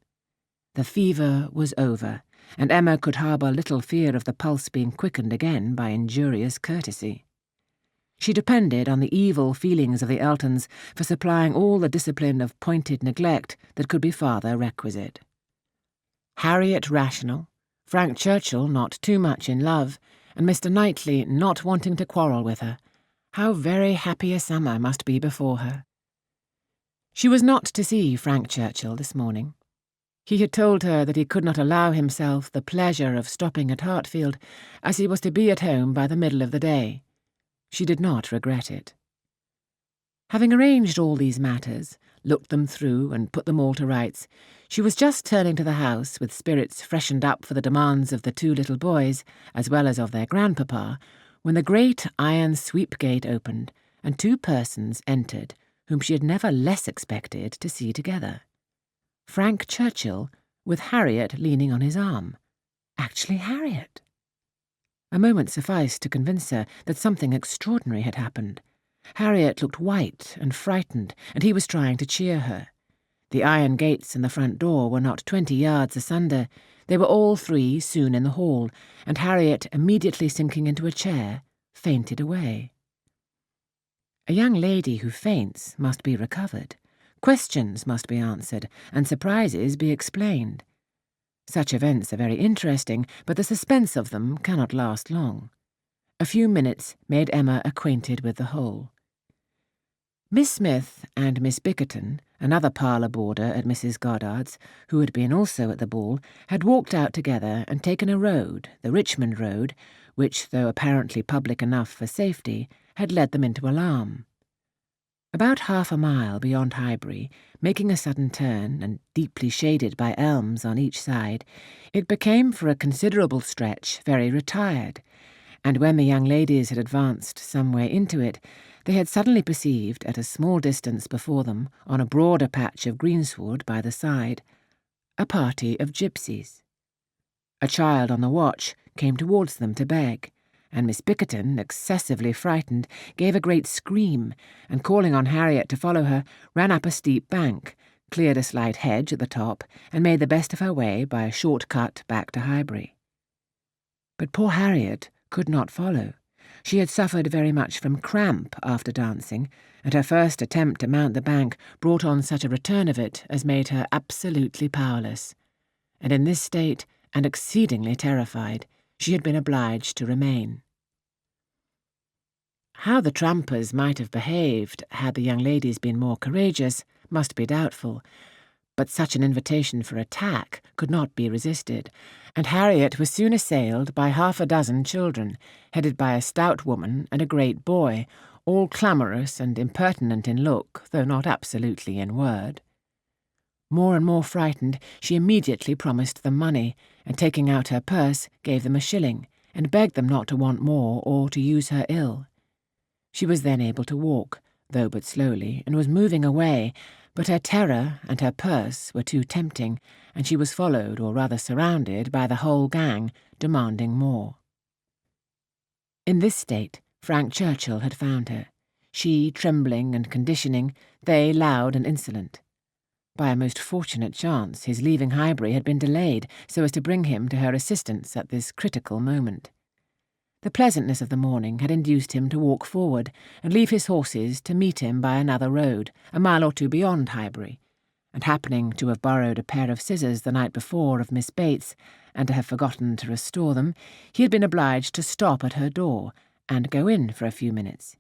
The fever was over, and Emma could harbour little fear of the pulse being quickened again by injurious courtesy. She depended on the evil feelings of the Eltons for supplying all the discipline of pointed neglect that could be farther requisite. Harriet rational, Frank Churchill not too much in love, and Mr. Knightley not wanting to quarrel with her, how very happy a summer must be before her. She was not to see Frank Churchill this morning. He had told her that he could not allow himself the pleasure of stopping at Hartfield, as he was to be at home by the middle of the day. She did not regret it. Having arranged all these matters, looked them through and put them all to rights, she was just turning to the house with spirits freshened up for the demands of the two little boys, as well as of their grandpapa, when the great iron sweep-gate opened, and two persons entered whom she had never less expected to see together. Frank Churchill, with Harriet leaning on his arm. Actually Harriet! A moment sufficed to convince her that something extraordinary had happened. Harriet looked white and frightened, and he was trying to cheer her. The iron gates and the front door were not 20 yards asunder. They were all three soon in the hall, and Harriet, immediately sinking into a chair, fainted away. A young lady who faints must be recovered. Questions must be answered, and surprises be explained. Such events are very interesting, but the suspense of them cannot last long. A few minutes made Emma acquainted with the whole. Miss Smith and Miss Bickerton, another parlour boarder at Mrs. Goddard's, who had been also at the ball, had walked out together and taken a road, the Richmond Road, which, though apparently public enough for safety, had led them into alarm. About half a mile beyond Highbury, making a sudden turn and deeply shaded by elms on each side, it became for a considerable stretch very retired, and when the young ladies had advanced some way into it, they had suddenly perceived, at a small distance before them, on a broader patch of greensward by the side, a party of gypsies. A child on the watch came towards them to beg, and Miss Bickerton, excessively frightened, gave a great scream, and calling on Harriet to follow her, ran up a steep bank, cleared a slight hedge at the top, and made the best of her way by a short cut back to Highbury. But poor Harriet could not follow. She had suffered very much from cramp after dancing, and her first attempt to mount the bank brought on such a return of it as made her absolutely powerless. And in this state, and exceedingly terrified, she had been obliged to remain. How the trampers might have behaved had the young ladies been more courageous must be doubtful, but such an invitation for attack could not be resisted, and Harriet was soon assailed by 6 children, headed by a stout woman and a great boy, all clamorous and impertinent in look, though not absolutely in word. More and more frightened, she immediately promised them money, and taking out her purse, gave them a shilling, and begged them not to want more or to use her ill. She was then able to walk, though but slowly, and was moving away, but her terror and her purse were too tempting, and she was followed, or rather surrounded, by the whole gang, demanding more. In this state, Frank Churchill had found her, she trembling and conditioning, they loud and insolent. By a most fortunate chance, his leaving Highbury had been delayed so as to bring him to her assistance at this critical moment. The pleasantness of the morning had induced him to walk forward and leave his horses to meet him by another road, a mile or two beyond Highbury, and happening to have borrowed a pair of scissors the night before of Miss Bates, and to have forgotten to restore them, he had been obliged to stop at her door and go in for a few minutes.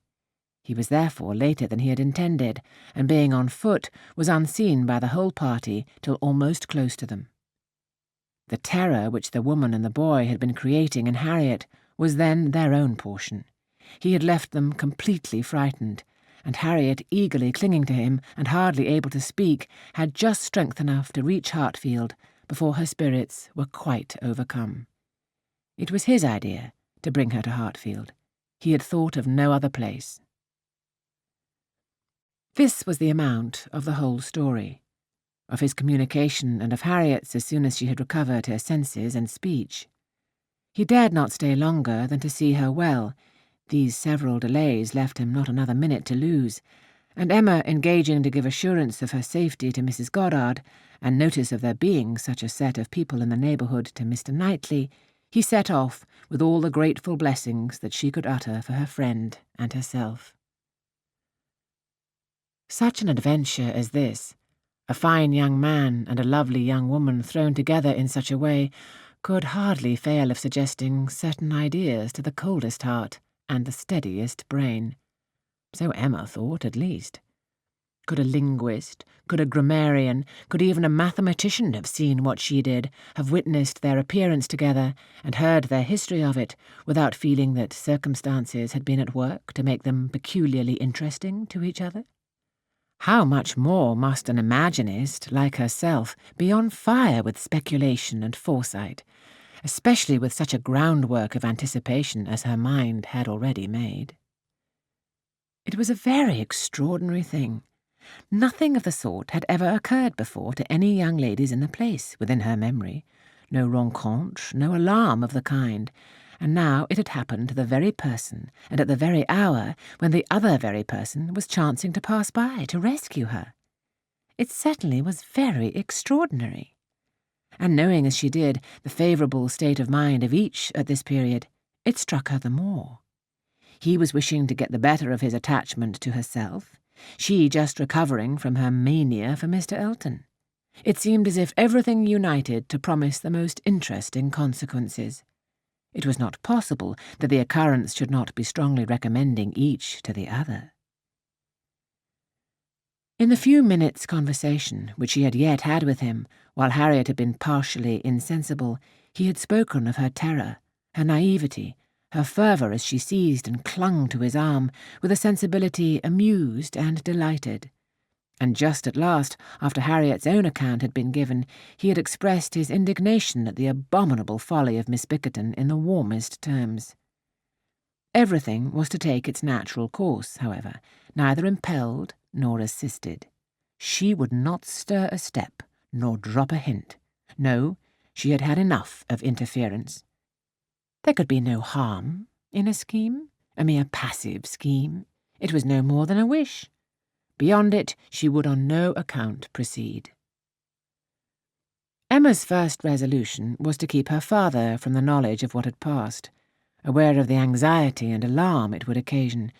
He was therefore later than he had intended, and being on foot, was unseen by the whole party till almost close to them. The terror which the woman and the boy had been creating in Harriet was then their own portion. He had left them completely frightened, and Harriet, eagerly clinging to him and hardly able to speak, had just strength enough to reach Hartfield before her spirits were quite overcome. It was his idea to bring her to Hartfield. He had thought of no other place. This was the amount of the whole story, of his communication and of Harriet's as soon as she had recovered her senses and speech. He dared not stay longer than to see her well. These several delays left him not another minute to lose, and Emma engaging to give assurance of her safety to Mrs. Goddard, and notice of there being such a set of people in the neighbourhood to Mr. Knightley, he set off with all the grateful blessings that she could utter for her friend and herself. Such an adventure as this, a fine young man and a lovely young woman thrown together in such a way, could hardly fail of suggesting certain ideas to the coldest heart and the steadiest brain. So Emma thought, at least. Could a linguist, could a grammarian, could even a mathematician have seen what she did, have witnessed their appearance together, and heard their history of it, without feeling that circumstances had been at work to make them peculiarly interesting to each other? How much more must an imaginist, like herself, be on fire with speculation and foresight, especially with such a groundwork of anticipation as her mind had already made? It was a very extraordinary thing. Nothing of the sort had ever occurred before to any young ladies in the place, within her memory. No rencontre, no alarm of the kind. And now it had happened to the very person, and at the very hour, when the other very person was chancing to pass by to rescue her. It certainly was very extraordinary. And knowing as she did the favourable state of mind of each at this period, it struck her the more. He was wishing to get the better of his attachment to herself, she just recovering from her mania for Mr. Elton. It seemed as if everything united to promise the most interesting consequences. It was not possible that the occurrence should not be strongly recommending each to the other. In the few minutes' conversation which she had yet had with him, while Harriet had been partially insensible, he had spoken of her terror, her naivety, her fervour as she seized and clung to his arm, with a sensibility amused and delighted. And just at last, after Harriet's own account had been given, he had expressed his indignation at the abominable folly of Miss Bickerton in the warmest terms. Everything was to take its natural course, however, neither impelled nor assisted. She would not stir a step, nor drop a hint. No, she had had enough of interference. There could be no harm in a scheme, a mere passive scheme. It was no more than a wish. Beyond it, she would on no account proceed. Emma's first resolution was to keep her father from the knowledge of what had passed, aware of the anxiety and alarm it would occasion,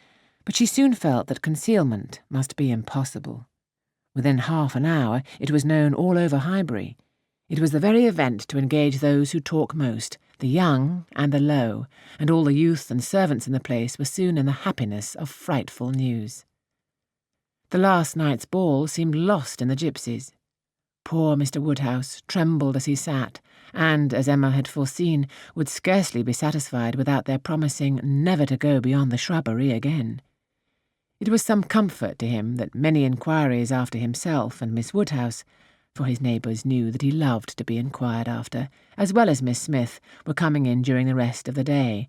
but she soon felt that concealment must be impossible. Within half an hour it was known all over Highbury. It was the very event to engage those who talk most, the young and the low, and all the youth and servants in the place were soon in the happiness of frightful news. The last night's ball seemed lost in the gipsies. Poor Mr. Woodhouse trembled as he sat, and, as Emma had foreseen, would scarcely be satisfied without their promising never to go beyond the shrubbery again. It was some comfort to him that many inquiries after himself and Miss Woodhouse, for his neighbours knew that he loved to be inquired after, as well as Miss Smith, were coming in during the rest of the day,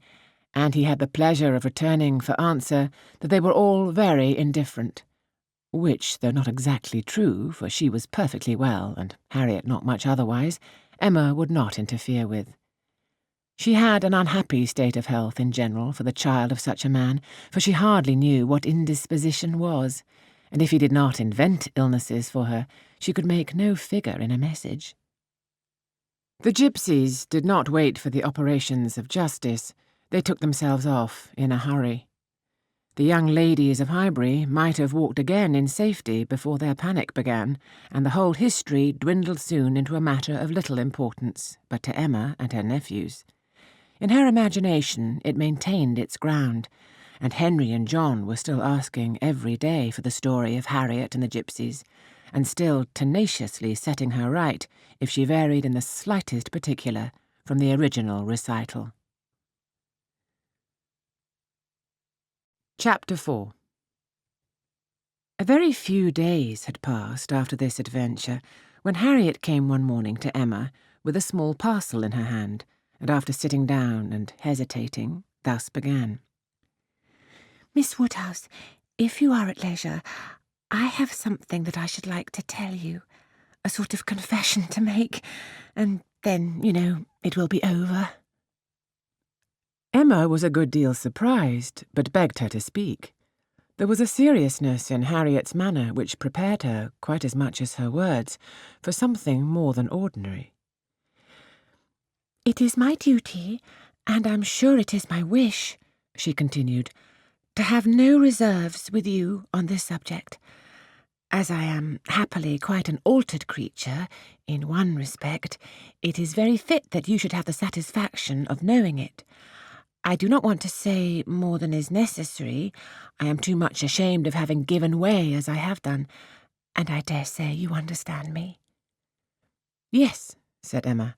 and he had the pleasure of returning for answer that they were all very indifferent, which, though not exactly true, for she was perfectly well, and Harriet not much otherwise, Emma would not interfere with. She had an unhappy state of health in general for the child of such a man, for she hardly knew what indisposition was, and if he did not invent illnesses for her, she could make no figure in a message. The gypsies did not wait for the operations of justice. They took themselves off in a hurry. The young ladies of Highbury might have walked again in safety before their panic began, and the whole history dwindled soon into a matter of little importance, but to Emma and her nephews. In her imagination it maintained its ground, and Henry and John were still asking every day for the story of Harriet and the gypsies, and still tenaciously setting her right if she varied in the slightest particular from the original recital. Chapter 4. A very few days had passed after this adventure when Harriet came one morning to Emma with a small parcel in her hand, and after sitting down and hesitating, thus began. Miss Woodhouse, if you are at leisure, I have something that I should like to tell you, a sort of confession to make, and then, it will be over. Emma was a good deal surprised, but begged her to speak. There was a seriousness in Harriet's manner which prepared her, quite as much as her words, for something more than ordinary. It is my duty, and I'm sure it is my wish, she continued, to have no reserves with you on this subject. As I am happily quite an altered creature, in one respect, it is very fit that you should have the satisfaction of knowing it. I do not want to say more than is necessary. I am too much ashamed of having given way as I have done, and I dare say you understand me. Yes, said Emma.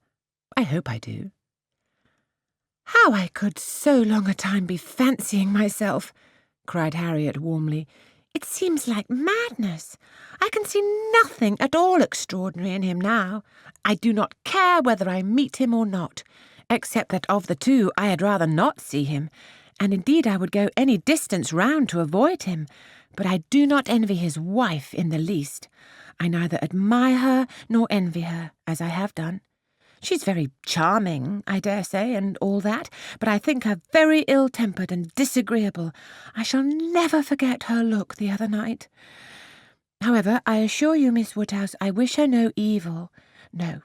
I hope I do. How I could so long a time be fancying myself, cried Harriet warmly. It seems like madness. I can see nothing at all extraordinary in him now. I do not care whether I meet him or not, except that of the two I had rather not see him, and indeed I would go any distance round to avoid him, but I do not envy his wife in the least. I neither admire her nor envy her, as I have done. She's very charming, I dare say, and all that, but I think her very ill-tempered and disagreeable. I shall never forget her look the other night. However, I assure you, Miss Woodhouse, I wish her no evil. No,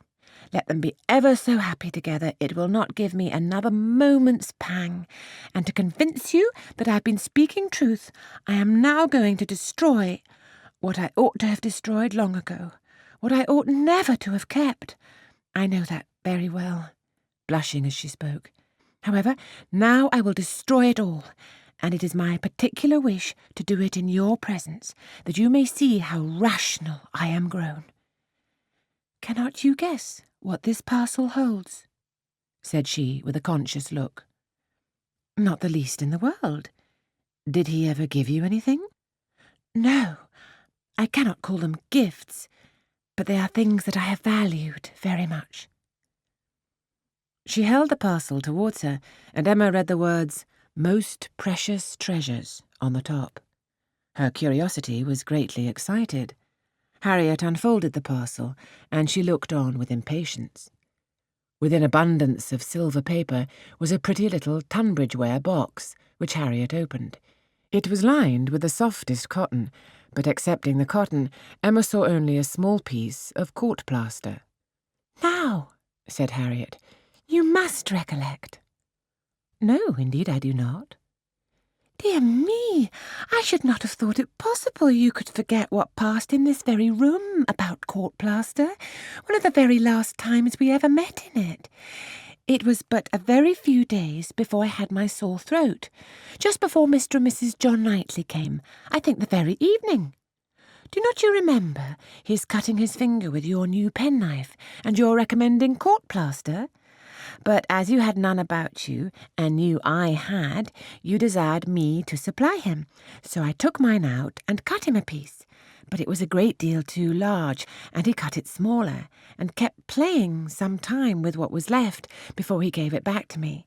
let them be ever so happy together, it will not give me another moment's pang. And to convince you that I've been speaking truth, I am now going to destroy what I ought to have destroyed long ago, what I ought never to have kept. I know that very well, blushing as she spoke. However, now I will destroy it all, and it is my particular wish to do it in your presence, that you may see how rational I am grown. Cannot you guess what this parcel holds? Said she with a conscious look. Not the least in the world. Did he ever give you anything? No, I cannot call them gifts, but they are things that I have valued very much. She held the parcel towards her, and Emma read the words, "Most precious treasures," on the top. Her curiosity was greatly excited. Harriet unfolded the parcel, and she looked on with impatience. Within abundance of silver paper was a pretty little Tunbridge-ware box, which Harriet opened. It was lined with the softest cotton, but excepting the cotton, Emma saw only a small piece of court-plaster. "Now," said Harriet, "you must recollect." "No, indeed I do not." "Dear me, I should not have thought it possible you could forget what passed in this very room about court-plaster, one of the very last times we ever met in it. It was but a very few days before I had my sore throat, just before Mr. and Mrs. John Knightley came, I think the very evening. Do not you remember his cutting his finger with your new penknife, and your recommending court-plaster? But as you had none about you, and knew I had, you desired me to supply him, so I took mine out and cut him a piece. But it was a great deal too large, and he cut it smaller, and kept playing some time with what was left before he gave it back to me.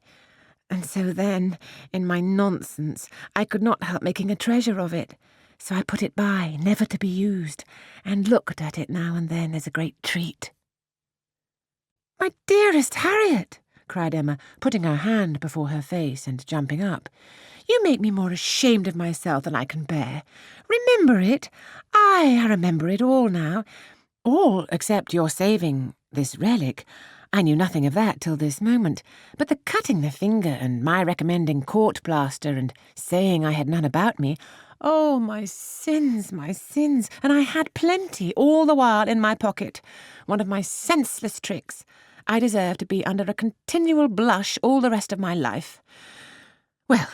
And so then, in my nonsense, I could not help making a treasure of it. so I put it by, never to be used, and looked at it now and then as a great treat." "My dearest Harriet," cried Emma, putting her hand before her face and jumping up, "you make me more ashamed of myself than I can bear. Remember it? I remember it all now. All except your saving this relic. I knew nothing of that till this moment, but the cutting the finger and my recommending court plaster and saying I had none about me. Oh, my sins, and I had plenty all the while in my pocket. One of my senseless tricks. I deserve to be under a continual blush all the rest of my life. Well,"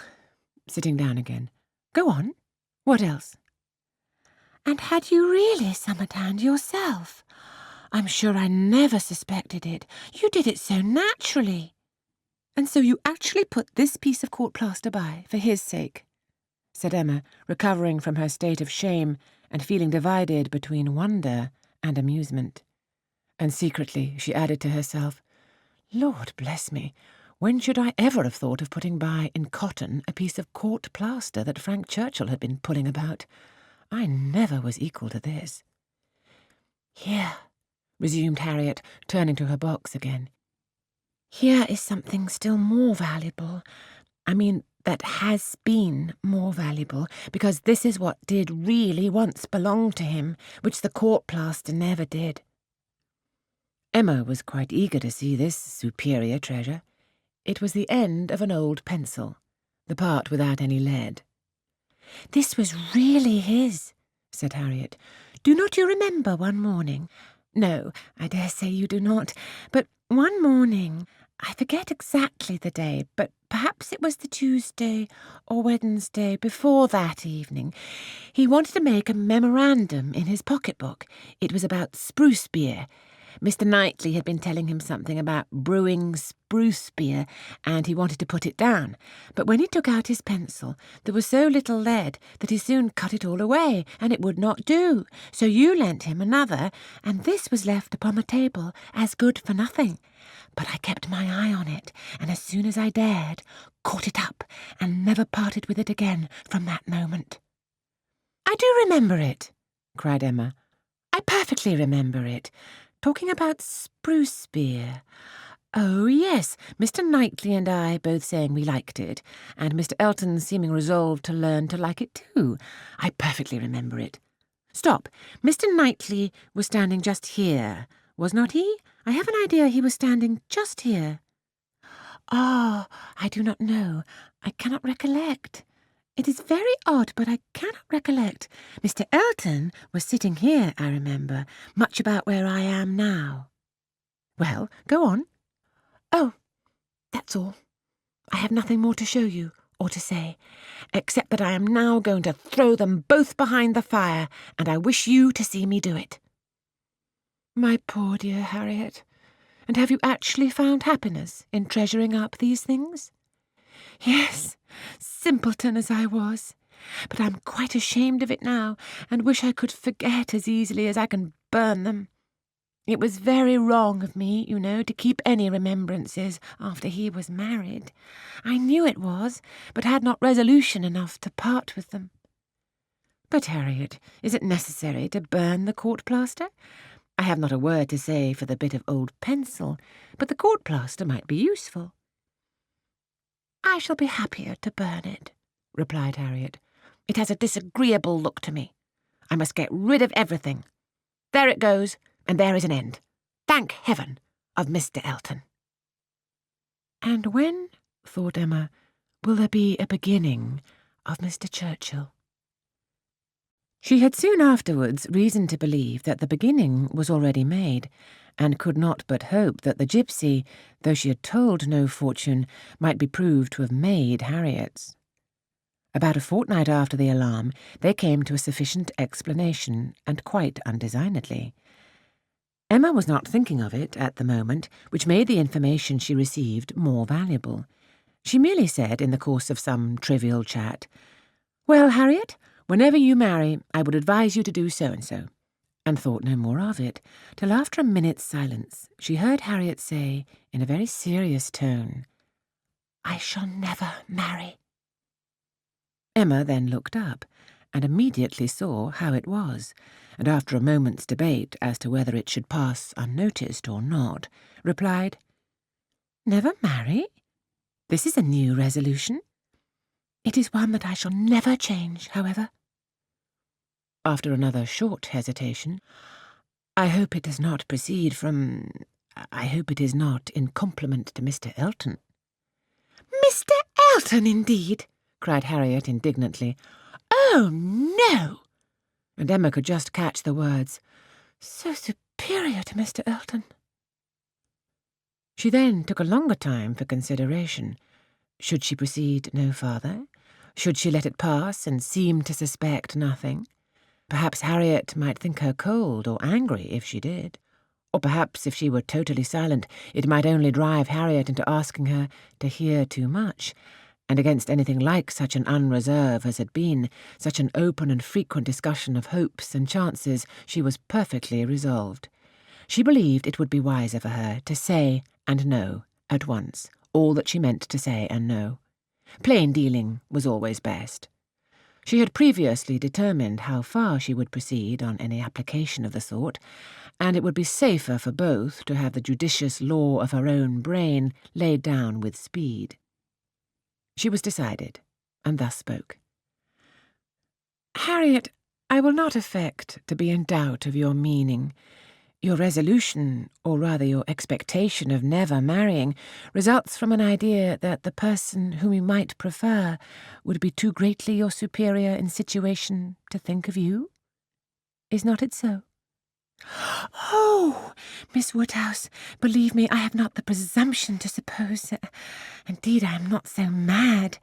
sitting down again, "go on. What else?" "And had you really summer-tanned yourself? I'm sure I never suspected it. You did it so naturally. And so you actually put this piece of court plaster by for his sake," said Emma, recovering from her state of shame and feeling divided between wonder and amusement. And secretly she added to herself, "Lord bless me, when should I ever have thought of putting by in cotton a piece of court plaster that Frank Churchill had been pulling about? I never was equal to this." "Here," resumed Harriet, turning to her box again. "Here is something still more valuable. I mean, that has been more valuable, because this is what did really once belong to him, which the court plaster never did." Emma was quite eager to see this superior treasure. It was the end of an old pencil, the part without any lead. "This was really his," said Harriet. "Do not you remember one morning? No, I dare say you do not, but one morning, I forget exactly the day, but perhaps it was the Tuesday or Wednesday before that evening, he wanted to make a memorandum in his pocketbook. It was about spruce beer. Mr. Knightley had been telling him something about brewing spruce beer, and he wanted to put it down. But when he took out his pencil, there was so little lead that he soon cut it all away, and it would not do. So you lent him another, and this was left upon the table as good for nothing. But I kept my eye on it, and as soon as I dared, caught it up, and never parted with it again from that moment." "I do remember it," cried Emma. "I perfectly remember it. Talking about spruce beer. Oh, yes, Mr. Knightley and I both saying we liked it, and Mr. Elton seeming resolved to learn to like it too. I perfectly remember it. Stop, Mr. Knightley was standing just here, was not he? I have an idea he was standing just here." "Ah, I do not know. I cannot recollect. It is very odd, but I cannot recollect. Mr. Elton was sitting here, I remember, much about where I am now." "Well, go on." "Oh, that's all. I have nothing more to show you or to say, except that I am now going to throw them both behind the fire, and I wish you to see me do it." "My poor dear Harriet, and have you actually found happiness in treasuring up these things?" "Yes, simpleton as I was. But I'm quite ashamed of it now, and wish I could forget as easily as I can burn them. It was very wrong of me, you know, to keep any remembrances after he was married. I knew it was, but had not resolution enough to part with them." "But, Harriet, is it necessary to burn the court plaster? I have not a word to say for the bit of old pencil, but the court plaster might be useful." "I shall be happier to burn it," replied Harriet. "It has a disagreeable look to me. I must get rid of everything. There it goes, and there is an end. Thank heaven, of Mr. Elton." "And when," thought Emma, "will there be a beginning of Mr. Churchill?" She had soon afterwards reason to believe that the beginning was already made, and could not but hope that the gipsy, though she had told no fortune, might be proved to have made Harriet's. About a fortnight after the alarm, they came to a sufficient explanation, and quite undesignedly. Emma was not thinking of it at the moment, which made the information she received more valuable. She merely said, in the course of some trivial chat, "Well, Harriet, whenever you marry, I would advise you to do so-and-so," and thought no more of it, till after a minute's silence she heard Harriet say, in a very serious tone, "I shall never marry." Emma then looked up, and immediately saw how it was, and after a moment's debate as to whether it should pass unnoticed or not, replied, "Never marry? This is a new resolution. It is one that I shall never change, however." After another short hesitation, "I hope it does not proceed from... I hope it is not in compliment to Mr. Elton." "Mr. Elton, indeed!" cried Harriet indignantly. "Oh, no!" And Emma could just catch the words, "So superior to Mr. Elton." She then took a longer time for consideration. Should she proceed no farther? Should she let it pass and seem to suspect nothing? Perhaps Harriet might think her cold or angry if she did. Or perhaps if she were totally silent, it might only drive Harriet into asking her to hear too much, and against anything like such an unreserve as had been, such an open and frequent discussion of hopes and chances, she was perfectly resolved. She believed it would be wiser for her to say and know at once all that she meant to say and know. Plain dealing was always best. She had previously determined how far she would proceed on any application of the sort, and it would be safer for both to have the judicious law of her own brain laid down with speed. She was decided, and thus spoke. "Harriet, I will not affect to be in doubt of your meaning. Your resolution, or rather your expectation of never marrying, results from an idea that the person whom you might prefer would be too greatly your superior in situation to think of you. Is not it so?" "Oh, Miss Woodhouse, believe me, I have not the presumption to suppose... Indeed, I am not so mad.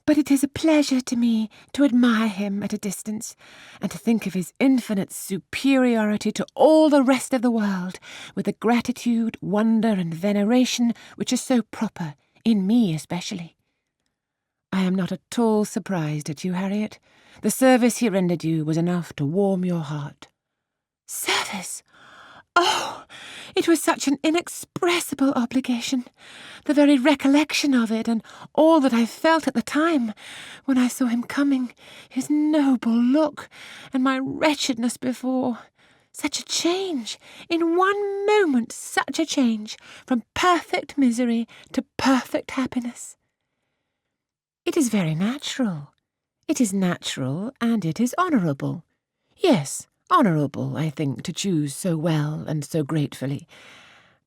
But it is a pleasure to me to admire him at a distance, and to think of his infinite superiority to all the rest of the world, with the gratitude, wonder, and veneration which are so proper, in me especially. I am not at all surprised at you, Harriet. The service he rendered you was enough to warm your heart." "Service? Oh, it was such an inexpressible obligation. The very recollection of it, and all that I felt at the time, when I saw him coming, his noble look, and my wretchedness before. Such a change! In one moment, such a change, from perfect misery to perfect happiness." "It is very natural. It is natural, and it is honourable. Yes, honourable, I think, to choose so well and so gratefully.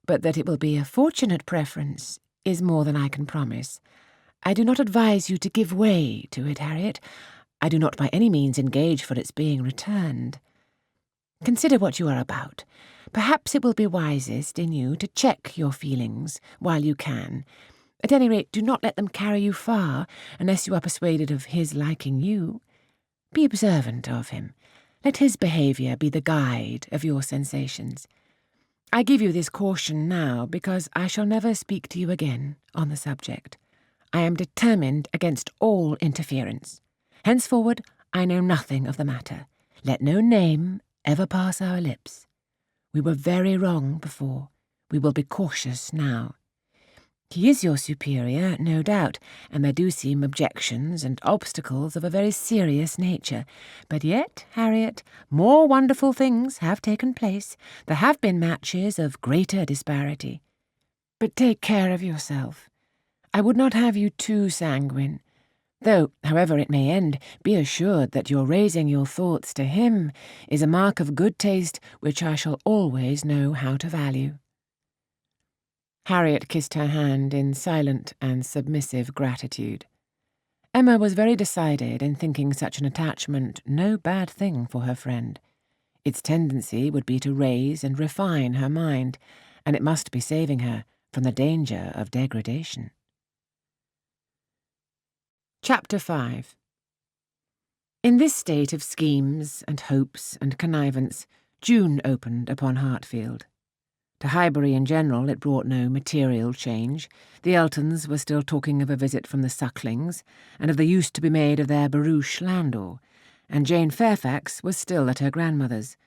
But that it will be a fortunate preference is more than I can promise. I do not advise you to give way to it, Harriet. I do not by any means engage for its being returned. Consider what you are about. Perhaps it will be wisest in you to check your feelings while you can. At any rate, do not let them carry you far unless you are persuaded of his liking you. Be observant of him. Let his behaviour be the guide of your sensations. I give you this caution now because I shall never speak to you again on the subject. I am determined against all interference. Henceforward I know nothing of the matter. Let no name ever pass our lips. We were very wrong before. We will be cautious now. He is your superior, no doubt, and there do seem objections and obstacles of a very serious nature. But yet, Harriet, more wonderful things have taken place. There have been matches of greater disparity. But take care of yourself. I would not have you too sanguine. Though, however it may end, be assured that your raising your thoughts to him is a mark of good taste which I shall always know how to value." Harriet kissed her hand in silent and submissive gratitude. Emma was very decided in thinking such an attachment no bad thing for her friend. Its tendency would be to raise and refine her mind, and it must be saving her from the danger of degradation. Chapter 5. In this state of schemes and hopes and connivance, June opened upon Hartfield. To Highbury in general it brought no material change. The Eltons were still talking of a visit from the Sucklings, and of the use to be made of their barouche landau, and Jane Fairfax was still at her grandmother's,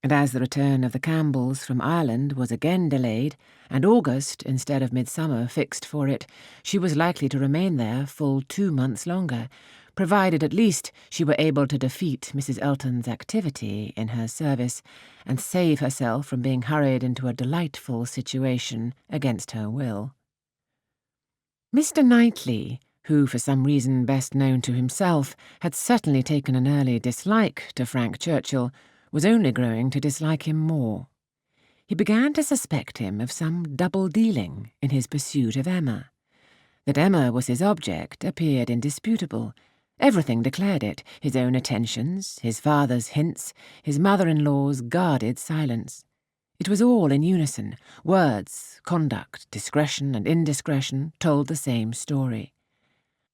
and as the return of the Campbells from Ireland was again delayed, and August instead of midsummer fixed for it, she was likely to remain there full 2 months longer, provided at least she were able to defeat Mrs. Elton's activity in her service and save herself from being hurried into a delightful situation against her will. Mr. Knightley, who for some reason best known to himself had certainly taken an early dislike to Frank Churchill, was only growing to dislike him more. He began to suspect him of some double-dealing in his pursuit of Emma. That Emma was his object appeared indisputable. Everything declared it, his own attentions, his father's hints, his mother-in-law's guarded silence. It was all in unison. Words, conduct, discretion and indiscretion told the same story.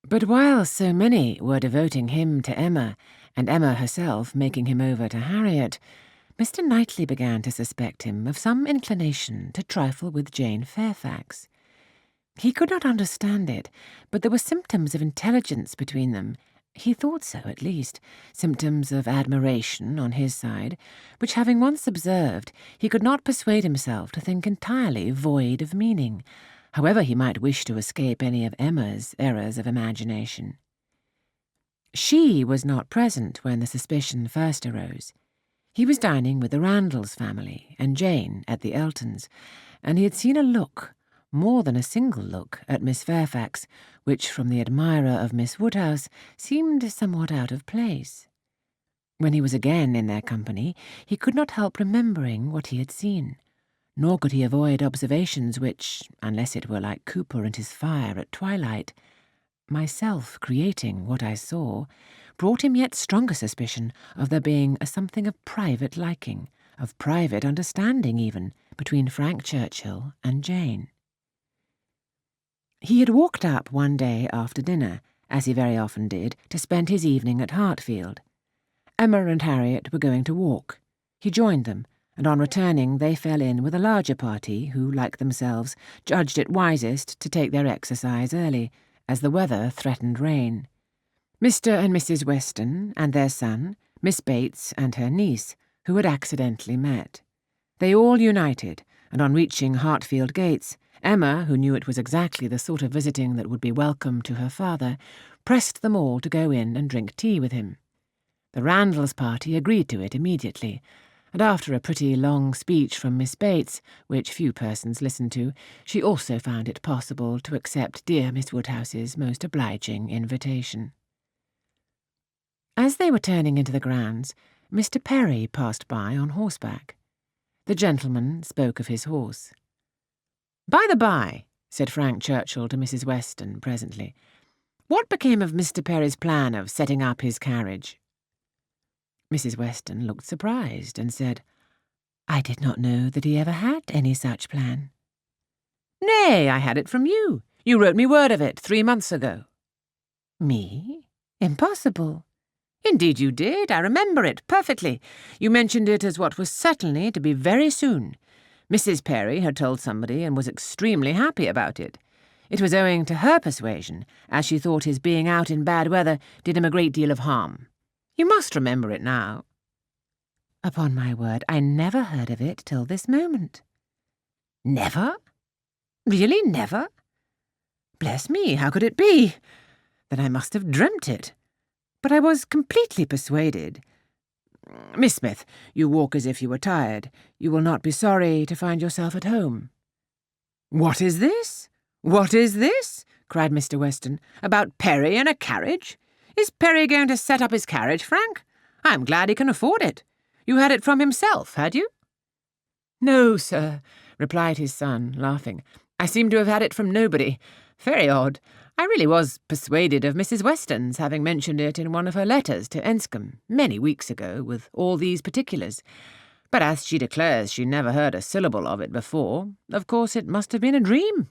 But while so many were devoting him to Emma, and Emma herself making him over to Harriet, Mr. Knightley began to suspect him of some inclination to trifle with Jane Fairfax. He could not understand it, but there were symptoms of intelligence between them. He thought so, at least, symptoms of admiration on his side, which, having once observed, he could not persuade himself to think entirely void of meaning, however he might wish to escape any of Emma's errors of imagination. She was not present when the suspicion first arose. He was dining with the Randalls family and Jane at the Eltons, and he had seen a look, more than a single look, at Miss Fairfax, which, from the admirer of Miss Woodhouse, seemed somewhat out of place. When he was again in their company, he could not help remembering what he had seen, nor could he avoid observations which, unless it were like Cooper and his fire at twilight, myself creating what I saw, brought him yet stronger suspicion of there being a something of private liking, of private understanding even, between Frank Churchill and Jane. He had walked up one day after dinner, as he very often did, to spend his evening at Hartfield. Emma and Harriet were going to walk. He joined them, and on returning they fell in with a larger party who, like themselves, judged it wisest to take their exercise early, as the weather threatened rain. Mr. and Mrs. Weston and their son, Miss Bates and her niece, who had accidentally met. They all united, and on reaching Hartfield gates, Emma, who knew it was exactly the sort of visiting that would be welcome to her father, pressed them all to go in and drink tea with him. The Randalls party agreed to it immediately, and after a pretty long speech from Miss Bates, which few persons listened to, she also found it possible to accept dear Miss Woodhouse's most obliging invitation. As they were turning into the grounds, Mr. Perry passed by on horseback. The gentleman spoke of his horse. "By the by," said Frank Churchill to Mrs. Weston presently, "what became of Mr. Perry's plan of setting up his carriage?" Mrs. Weston looked surprised and said, "I did not know that he ever had any such plan." "Nay, I had it from you. You wrote me word of it 3 months ago." "Me? Impossible." "Indeed you did. I remember it perfectly. You mentioned it as what was certainly to be very soon. Mrs. Perry had told somebody and was extremely happy about it. It was owing to her persuasion, as she thought his being out in bad weather did him a great deal of harm. You must remember it now." "Upon my word, I never heard of it till this moment." "Never? Really never? Bless me, how could it be? Then I must have dreamt it. But I was completely persuaded. Miss Smith, you walk as if you were tired. You will not be sorry to find yourself at home." "What is this? What is this?" cried Mr. Weston. "About Perry and a carriage? Is Perry going to set up his carriage, Frank? I am glad he can afford it. You had it from himself, had you?" "No, sir," replied his son, laughing. "I seem to have had it from nobody. Very odd. I really was persuaded of Mrs. Weston's having mentioned it in one of her letters to Enscombe many weeks ago, with all these particulars. But as she declares she never heard a syllable of it before, of course it must have been a dream.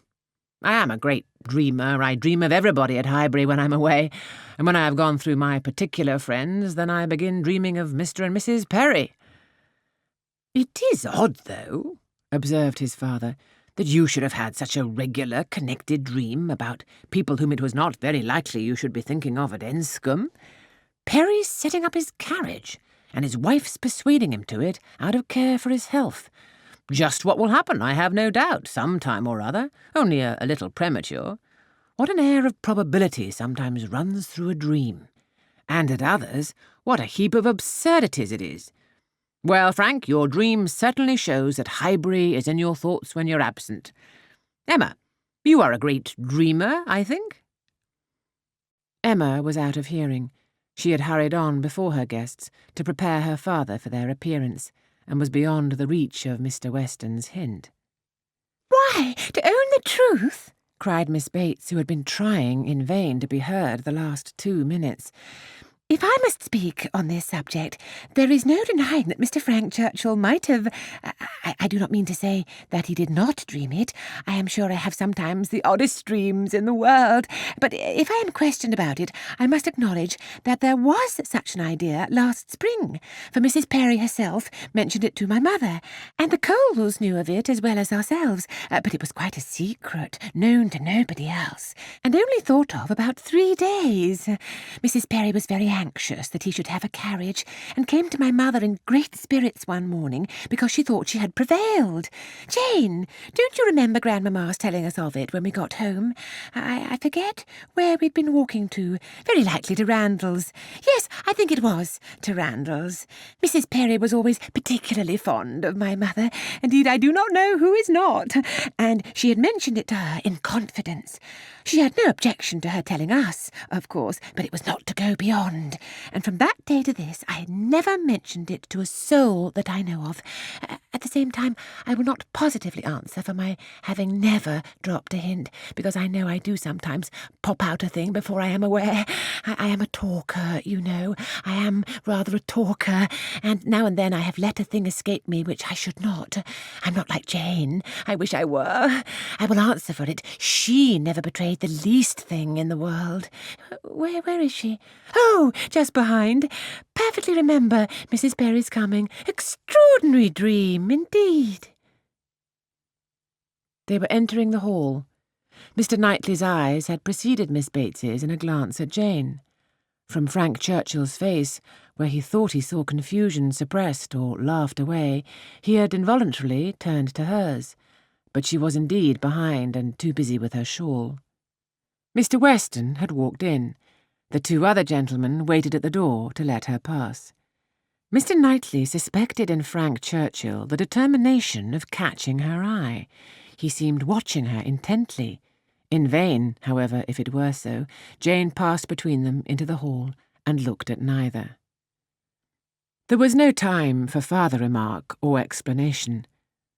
I am a great dreamer. I dream of everybody at Highbury when I'm away, and when I have gone through my particular friends, then I begin dreaming of Mr. and Mrs. Perry." "It is odd, though," observed his father, "that you should have had such a regular, connected dream about people whom it was not very likely you should be thinking of at Enscombe. Perry's setting up his carriage, and his wife's persuading him to it out of care for his health. Just what will happen, I have no doubt, some time or other, only a little premature. What an air of probability sometimes runs through a dream. and at others, what a heap of absurdities it is. Well, Frank, your dream certainly shows that Highbury is in your thoughts when you're absent. Emma, you are a great dreamer, I think?" Emma was out of hearing. She had hurried on before her guests to prepare her father for their appearance, and was beyond the reach of Mr. Weston's hint. "Why, to own the truth," cried Miss Bates, who had been trying in vain to be heard the last 2 minutes, "if I must speak on this subject, there is no denying that Mr. Frank Churchill might have— I do not mean to say that he did not dream it. I am sure I have sometimes the oddest dreams in the world. But if I am questioned about it, I must acknowledge that there was such an idea last spring, for Mrs. Perry herself mentioned it to my mother, and the Coles knew of it as well as ourselves, but it was quite a secret, known to nobody else, and only thought of about 3 days. Mrs. Perry was very anxious that he should have a carriage, and came to my mother in great spirits one morning because she thought she had prevailed. Jane, don't you remember Grandmamma's telling us of it when we got home? I forget where we'd been walking to. Very likely to Randall's. Yes, I think it was to Randall's. Mrs. Perry was always particularly fond of my mother. Indeed, I do not know who is not. And she had mentioned it to her in confidence. She had no objection to her telling us, of course, but it was not to go beyond. And from that day to this, I had never mentioned it to a soul that I know of. At the same time, I will not positively answer for my having never dropped a hint, because I know I do sometimes pop out a thing before I am aware. I am a talker, you know. I am rather a talker, and now and then I have let a thing escape me which I should not. I'm not like Jane. I wish I were. I will answer for it. She never betrayed the least thing in the world. Where is she? Oh, just behind. Perfectly remember Mrs. Perry's coming. Extraordinary dream, indeed. They were entering the hall. Mr. Knightley's eyes had preceded Miss Bates's in a glance at Jane. From Frank Churchill's face, where he thought he saw confusion suppressed or laughed away, he had involuntarily turned to hers, but she was indeed behind and too busy with her shawl. Mr. Weston had walked in. The 2 other gentlemen waited at the door to let her pass. Mr. Knightley suspected in Frank Churchill the determination of catching her eye. He seemed watching her intently. In vain, however, if it were so, Jane passed between them into the hall and looked at neither. There was no time for farther remark or explanation.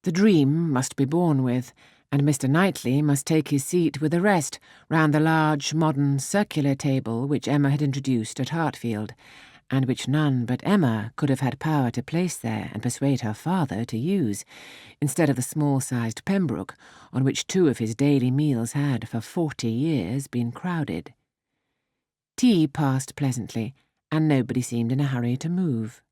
The dream must be borne with, and Mr. Knightley must take his seat with the rest round the large, modern, circular table which Emma had introduced at Hartfield, and which none but Emma could have had power to place there and persuade her father to use, instead of the small-sized Pembroke on which 2 of his daily meals had for 40 years been crowded. Tea passed pleasantly, and nobody seemed in a hurry to move.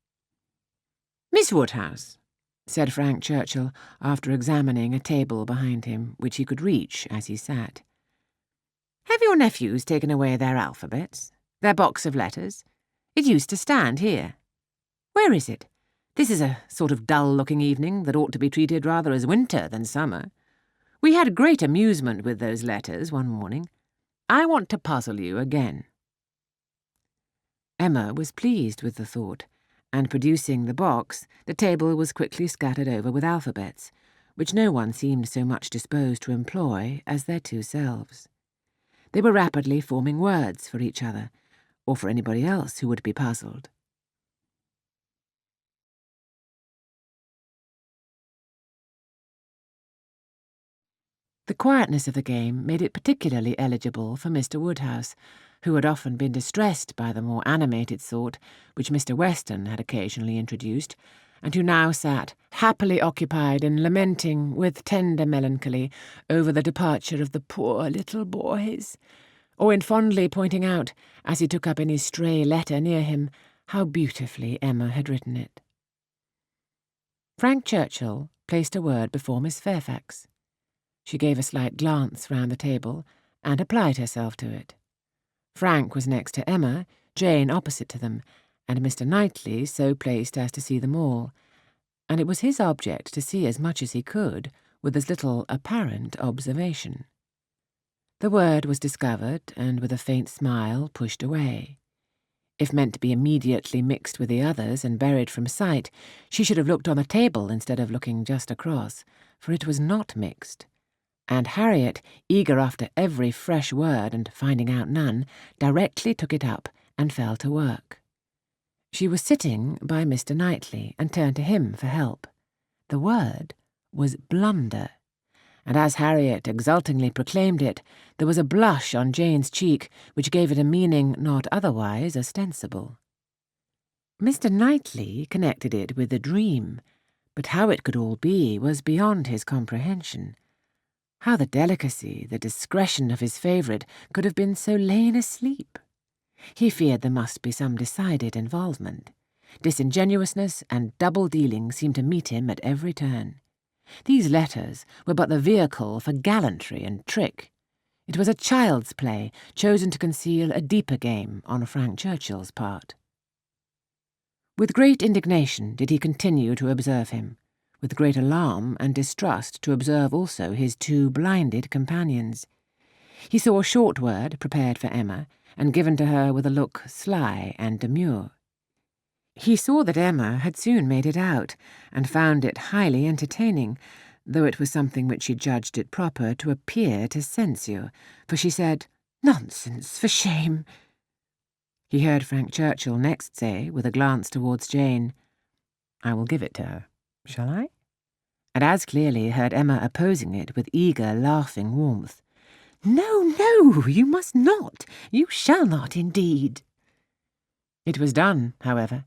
"Miss Woodhouse," said Frank Churchill, after examining a table behind him, which he could reach as he sat, "have your nephews taken away their alphabets, their box of letters? It used to stand here. Where is it? This is a sort of dull-looking evening that ought to be treated rather as winter than summer. We had great amusement with those letters one morning. I want to puzzle you again." Emma was pleased with the thought, and producing the box, the table was quickly scattered over with alphabets, which no one seemed so much disposed to employ as their 2 selves. They were rapidly forming words for each other, or for anybody else who would be puzzled. The quietness of the game made it particularly eligible for Mr. Woodhouse, who had often been distressed by the more animated sort which Mr. Weston had occasionally introduced, and who now sat happily occupied in lamenting with tender melancholy over the departure of the poor little boys, or in fondly pointing out, as he took up any stray letter near him, how beautifully Emma had written it. Frank Churchill placed a word before Miss Fairfax. She gave a slight glance round the table, and applied herself to it. Frank was next to Emma, Jane opposite to them, and Mr. Knightley so placed as to see them all, and it was his object to see as much as he could with as little apparent observation. The word was discovered, and with a faint smile pushed away. If meant to be immediately mixed with the others and buried from sight, she should have looked on the table instead of looking just across, for it was not mixed. And Harriet, eager after every fresh word and finding out none, directly took it up and fell to work. She was sitting by Mr. Knightley and turned to him for help. The word was blunder, and as Harriet exultingly proclaimed it, there was a blush on Jane's cheek which gave it a meaning not otherwise ostensible. Mr. Knightley connected it with the dream, but how it could all be was beyond his comprehension. How the delicacy, the discretion of his favourite could have been so lain asleep. He feared there must be some decided involvement. Disingenuousness and double-dealing seemed to meet him at every turn. These letters were but the vehicle for gallantry and trick. It was a child's play chosen to conceal a deeper game on Frank Churchill's part. With great indignation did he continue to observe him, with great alarm and distrust to observe also his two blinded companions. He saw a short word prepared for Emma, and given to her with a look sly and demure. He saw that Emma had soon made it out, and found it highly entertaining, though it was something which she judged it proper to appear to censure, for she said, "Nonsense, for shame." He heard Frank Churchill next say, with a glance towards Jane, "I will give it to her. Shall I?" And as clearly heard Emma opposing it with eager, laughing warmth. "No, no, you must not. You shall not, indeed." It was done, however.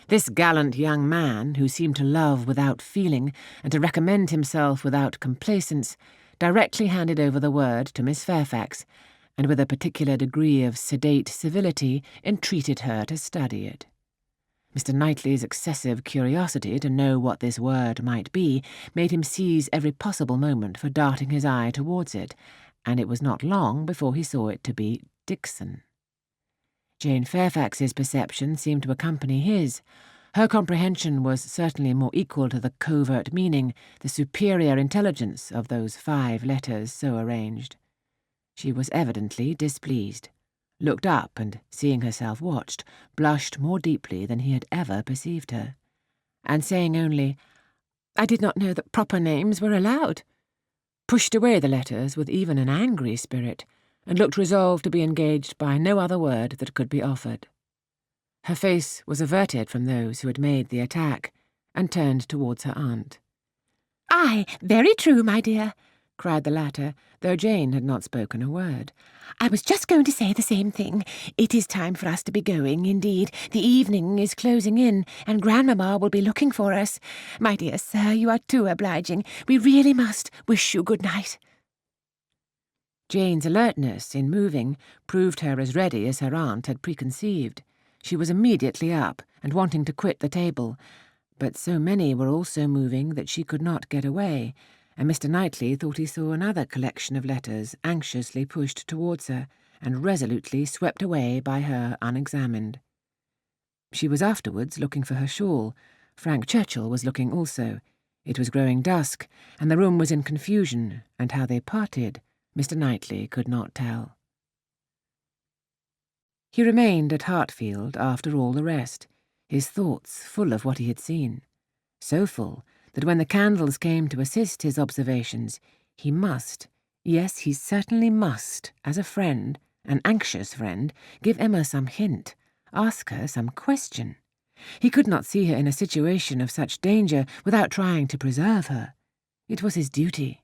This gallant young man, who seemed to love without feeling and to recommend himself without complacence, directly handed over the word to Miss Fairfax, and with a particular degree of sedate civility entreated her to study it. Mr. Knightley's excessive curiosity to know what this word might be made him seize every possible moment for darting his eye towards it, and it was not long before he saw it to be Dixon. Jane Fairfax's perception seemed to accompany his. Her comprehension was certainly more equal to the covert meaning, the superior intelligence of those 5 letters so arranged. She was evidently displeased, looked up, and, seeing herself watched, blushed more deeply than he had ever perceived her, and saying only, "I did not know that proper names were allowed," pushed away the letters with even an angry spirit, and looked resolved to be engaged by no other word that could be offered. Her face was averted from those who had made the attack, and turned towards her aunt. "Aye, very true, my dear," cried the latter, though Jane had not spoken a word. "I was just going to say the same thing. It is time for us to be going, indeed. The evening is closing in, and Grandmamma will be looking for us. My dear sir, you are too obliging. We really must wish you good night." Jane's alertness in moving proved her as ready as her aunt had preconceived. She was immediately up and wanting to quit the table, but so many were also moving that she could not get away, and Mr. Knightley thought he saw another collection of letters anxiously pushed towards her and resolutely swept away by her unexamined. She was afterwards looking for her shawl. Frank Churchill was looking also. It was growing dusk, and the room was in confusion, and how they parted Mr. Knightley could not tell. He remained at Hartfield after all the rest, his thoughts full of what he had seen, so full that when the candles came to assist his observations, he must, yes, he certainly must, as a friend, an anxious friend, give Emma some hint, ask her some question. He could not see her in a situation of such danger without trying to preserve her. It was his duty.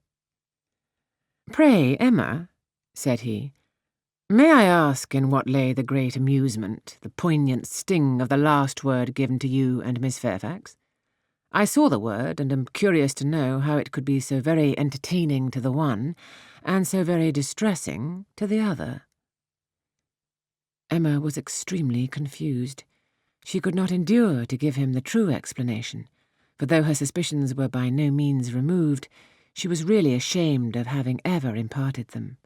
"Pray, Emma," said he, "may I ask in what lay the great amusement, the poignant sting of the last word given to you and Miss Fairfax? I saw the word, and am curious to know how it could be so very entertaining to the one, and so very distressing to the other." Emma was extremely confused. She could not endure to give him the true explanation, for though her suspicions were by no means removed, she was really ashamed of having ever imparted them.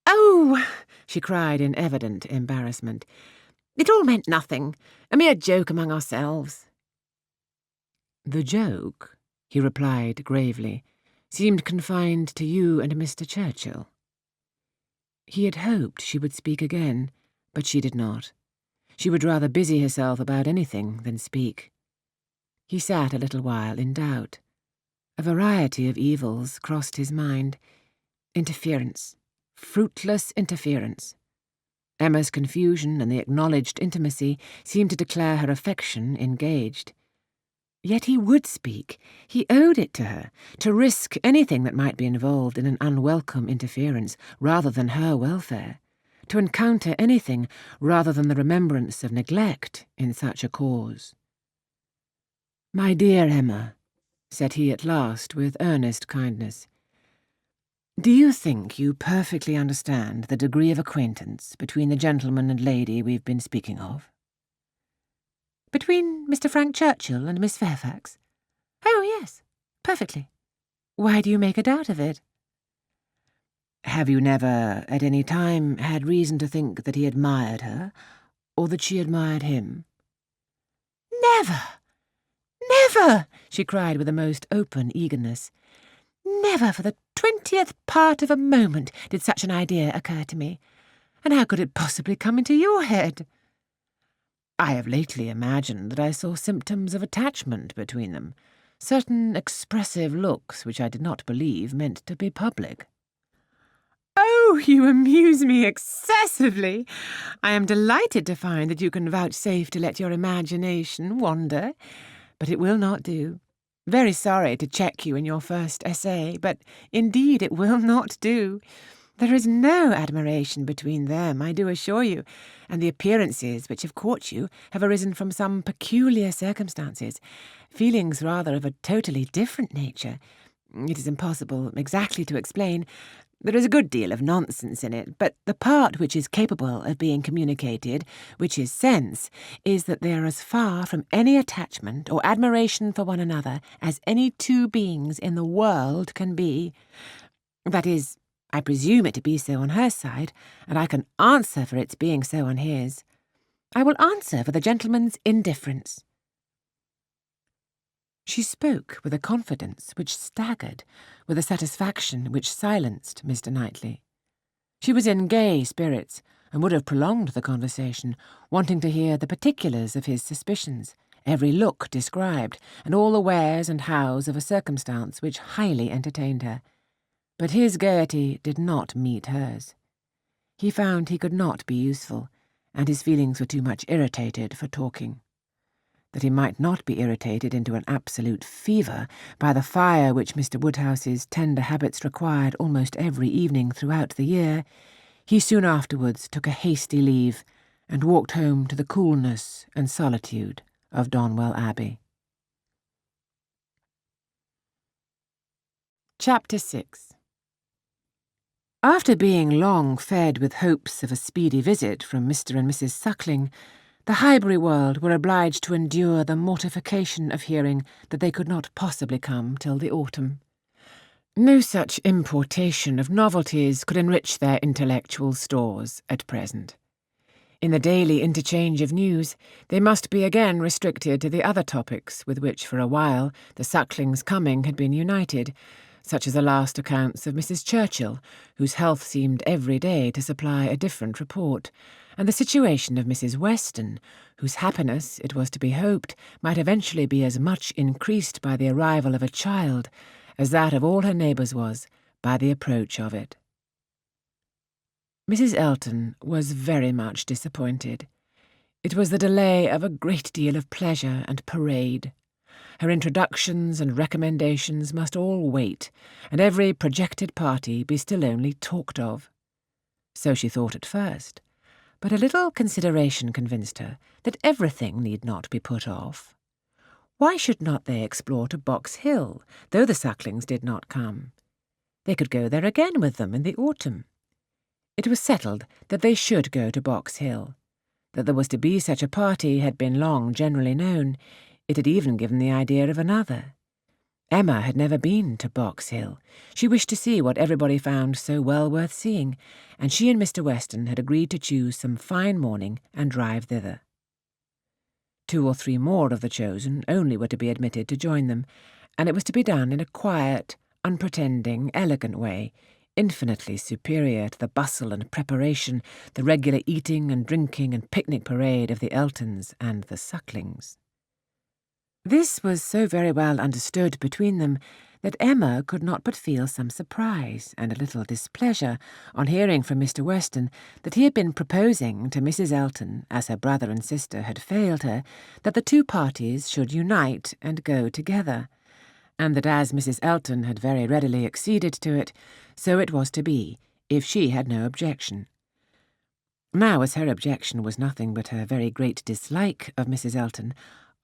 "Oh," she cried in evident embarrassment, "it all meant nothing. A mere joke among ourselves." "The joke," he replied gravely, "seemed confined to you and Mr. Churchill." He had hoped she would speak again, but she did not. She would rather busy herself about anything than speak. He sat a little while in doubt. A variety of evils crossed his mind. Interference. Fruitless interference. Emma's confusion and the acknowledged intimacy seemed to declare her affection engaged. Yet he would speak. He owed it to her, to risk anything that might be involved in an unwelcome interference rather than her welfare, to encounter anything rather than the remembrance of neglect in such a cause. "My dear Emma," said he at last with earnest kindness, "do you think you perfectly understand the degree of acquaintance between the gentleman and lady we've been speaking of?" "Between Mr. Frank Churchill and Miss Fairfax? Oh, yes, perfectly. Why do you make a doubt of it?" "Have you never, at any time, had reason to think that he admired her, or that she admired him?" "Never! Never!" she cried with the most open eagerness. "Never for the 20th part of a moment did such an idea occur to me. And how could it possibly come into your head?" "I have lately imagined that I saw symptoms of attachment between them, certain expressive looks which I did not believe meant to be public." "Oh, you amuse me excessively. I am delighted to find that you can vouchsafe to let your imagination wander. But it will not do. Very sorry to check you in your first essay, but indeed it will not do. There is no admiration between them, I do assure you, and the appearances which have caught you have arisen from some peculiar circumstances, feelings rather of a totally different nature. It is impossible exactly to explain. There is a good deal of nonsense in it, but the part which is capable of being communicated, which is sense, is that they are as far from any attachment or admiration for one another as any two beings in the world can be. That is, I presume it to be so on her side, and I can answer for its being so on his. I will answer for the gentleman's indifference." She spoke with a confidence which staggered, with a satisfaction which silenced Mr. Knightley. She was in gay spirits, and would have prolonged the conversation, wanting to hear the particulars of his suspicions, every look described, and all the wheres and hows of a circumstance which highly entertained her. But his gaiety did not meet hers. He found he could not be useful, and his feelings were too much irritated for talking. That he might not be irritated into an absolute fever by the fire which Mr. Woodhouse's tender habits required almost every evening throughout the year, he soon afterwards took a hasty leave and walked home to the coolness and solitude of Donwell Abbey. Chapter 6. After being long fed with hopes of a speedy visit from Mr. and Mrs. Suckling, the Highbury world were obliged to endure the mortification of hearing that they could not possibly come till the autumn. No such importation of novelties could enrich their intellectual stores at present. In the daily interchange of news, they must be again restricted to the other topics with which for a while the Sucklings' coming had been united, such as the last accounts of Mrs. Churchill, whose health seemed every day to supply a different report, and the situation of Mrs. Weston, whose happiness, it was to be hoped, might eventually be as much increased by the arrival of a child as that of all her neighbours was by the approach of it. Mrs. Elton was very much disappointed. It was the delay of a great deal of pleasure and parade. Her introductions and recommendations must all wait, and every projected party be still only talked of. So she thought at first, but a little consideration convinced her that everything need not be put off. Why should not they explore to Box Hill, though the Sucklings did not come? They could go there again with them in the autumn. It was settled that they should go to Box Hill. That there was to be such a party had been long generally known. It had even given the idea of another. Emma had never been to Box Hill. She wished to see what everybody found so well worth seeing, and she and Mr. Weston had agreed to choose some fine morning and drive thither. 2 or 3 more of the chosen only were to be admitted to join them, and it was to be done in a quiet, unpretending, elegant way, infinitely superior to the bustle and preparation, the regular eating and drinking and picnic parade of the Eltons and the Sucklings. This was so very well understood between them that Emma could not but feel some surprise and a little displeasure on hearing from Mr. Weston that he had been proposing to Mrs. Elton, as her brother and sister had failed her, that the two parties should unite and go together, and that as Mrs. Elton had very readily acceded to it, so it was to be, if she had no objection. Now, as her objection was nothing but her very great dislike of Mrs. Elton,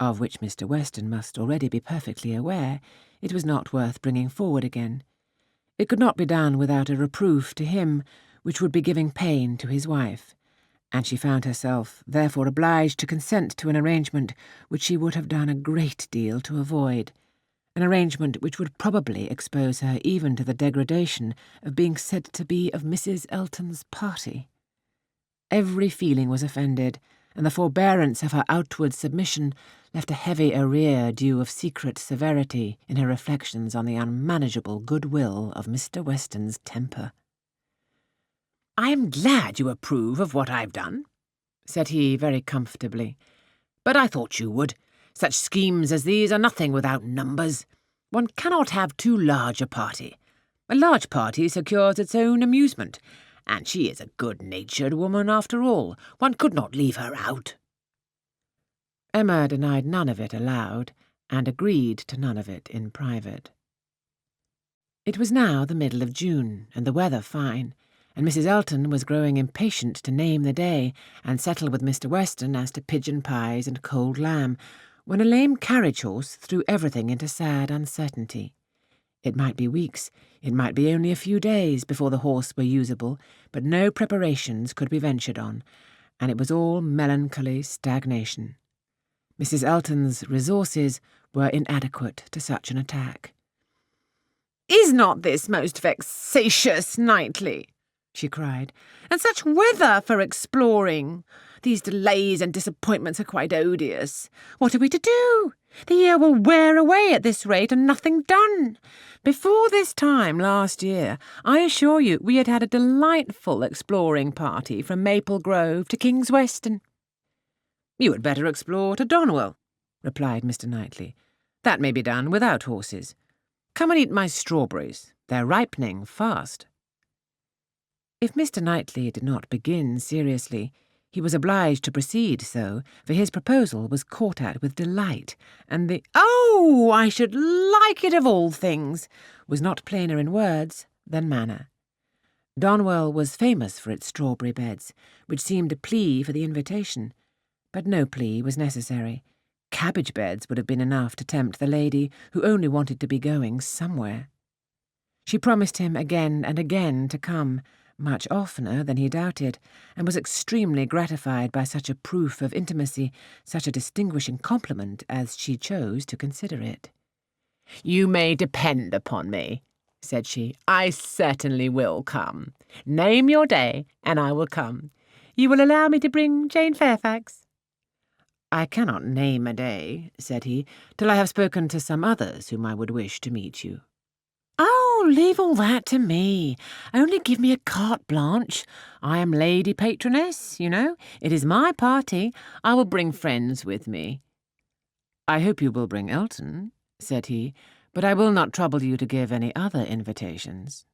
of which Mr. Weston must already be perfectly aware, it was not worth bringing forward again. It could not be done without a reproof to him, which would be giving pain to his wife, and she found herself therefore obliged to consent to an arrangement which she would have done a great deal to avoid, an arrangement which would probably expose her even to the degradation of being said to be of Mrs. Elton's party. Every feeling was offended, and the forbearance of her outward submission left a heavy arrear due of secret severity in her reflections on the unmanageable goodwill of Mr. Weston's temper. "I am glad you approve of what I've done," said he very comfortably. "But I thought you would. Such schemes as these are nothing without numbers. One cannot have too large a party. A large party secures its own amusement, and she is a good-natured woman after all. One could not leave her out." Emma denied none of it aloud, and agreed to none of it in private. It was now the middle of June, and the weather fine, and Mrs. Elton was growing impatient to name the day and settle with Mr. Weston as to pigeon pies and cold lamb, when a lame carriage-horse threw everything into sad uncertainty. It might be weeks, it might be only a few days before the horse were usable, but no preparations could be ventured on, and it was all melancholy stagnation. Mrs. Elton's resources were inadequate to such an attack. "Is not this most vexatious, Knightley?" she cried. "And such weather for exploring! These delays and disappointments are quite odious. What are we to do? The year will wear away at this rate and nothing done. Before this time last year, I assure you, we had had a delightful exploring party from Maple Grove to King's Weston." "You had better explore to Donwell," replied Mr. Knightley. "That may be done without horses. Come and eat my strawberries. They're ripening fast." If Mr. Knightley did not begin seriously, he was obliged to proceed so, for his proposal was caught at with delight, and the "Oh, I should like it of all things!" was not plainer in words than manner. Donwell was famous for its strawberry beds, which seemed a plea for the invitation, but no plea was necessary. Cabbage beds would have been enough to tempt the lady who only wanted to be going somewhere. She promised him again and again to come, much oftener than he doubted, and was extremely gratified by such a proof of intimacy, such a distinguishing compliment as she chose to consider it. "You may depend upon me," said she. "I certainly will come. Name your day, and I will come. You will allow me to bring Jane Fairfax?" "I cannot name a day," said he, "till I have spoken to some others whom I would wish to meet you." "Oh, leave all that to me. Only give me a carte blanche. I am lady patroness, you know. It is my party. I will bring friends with me." "I hope you will bring Elton," said he, "but I will not trouble you to give any other invitations."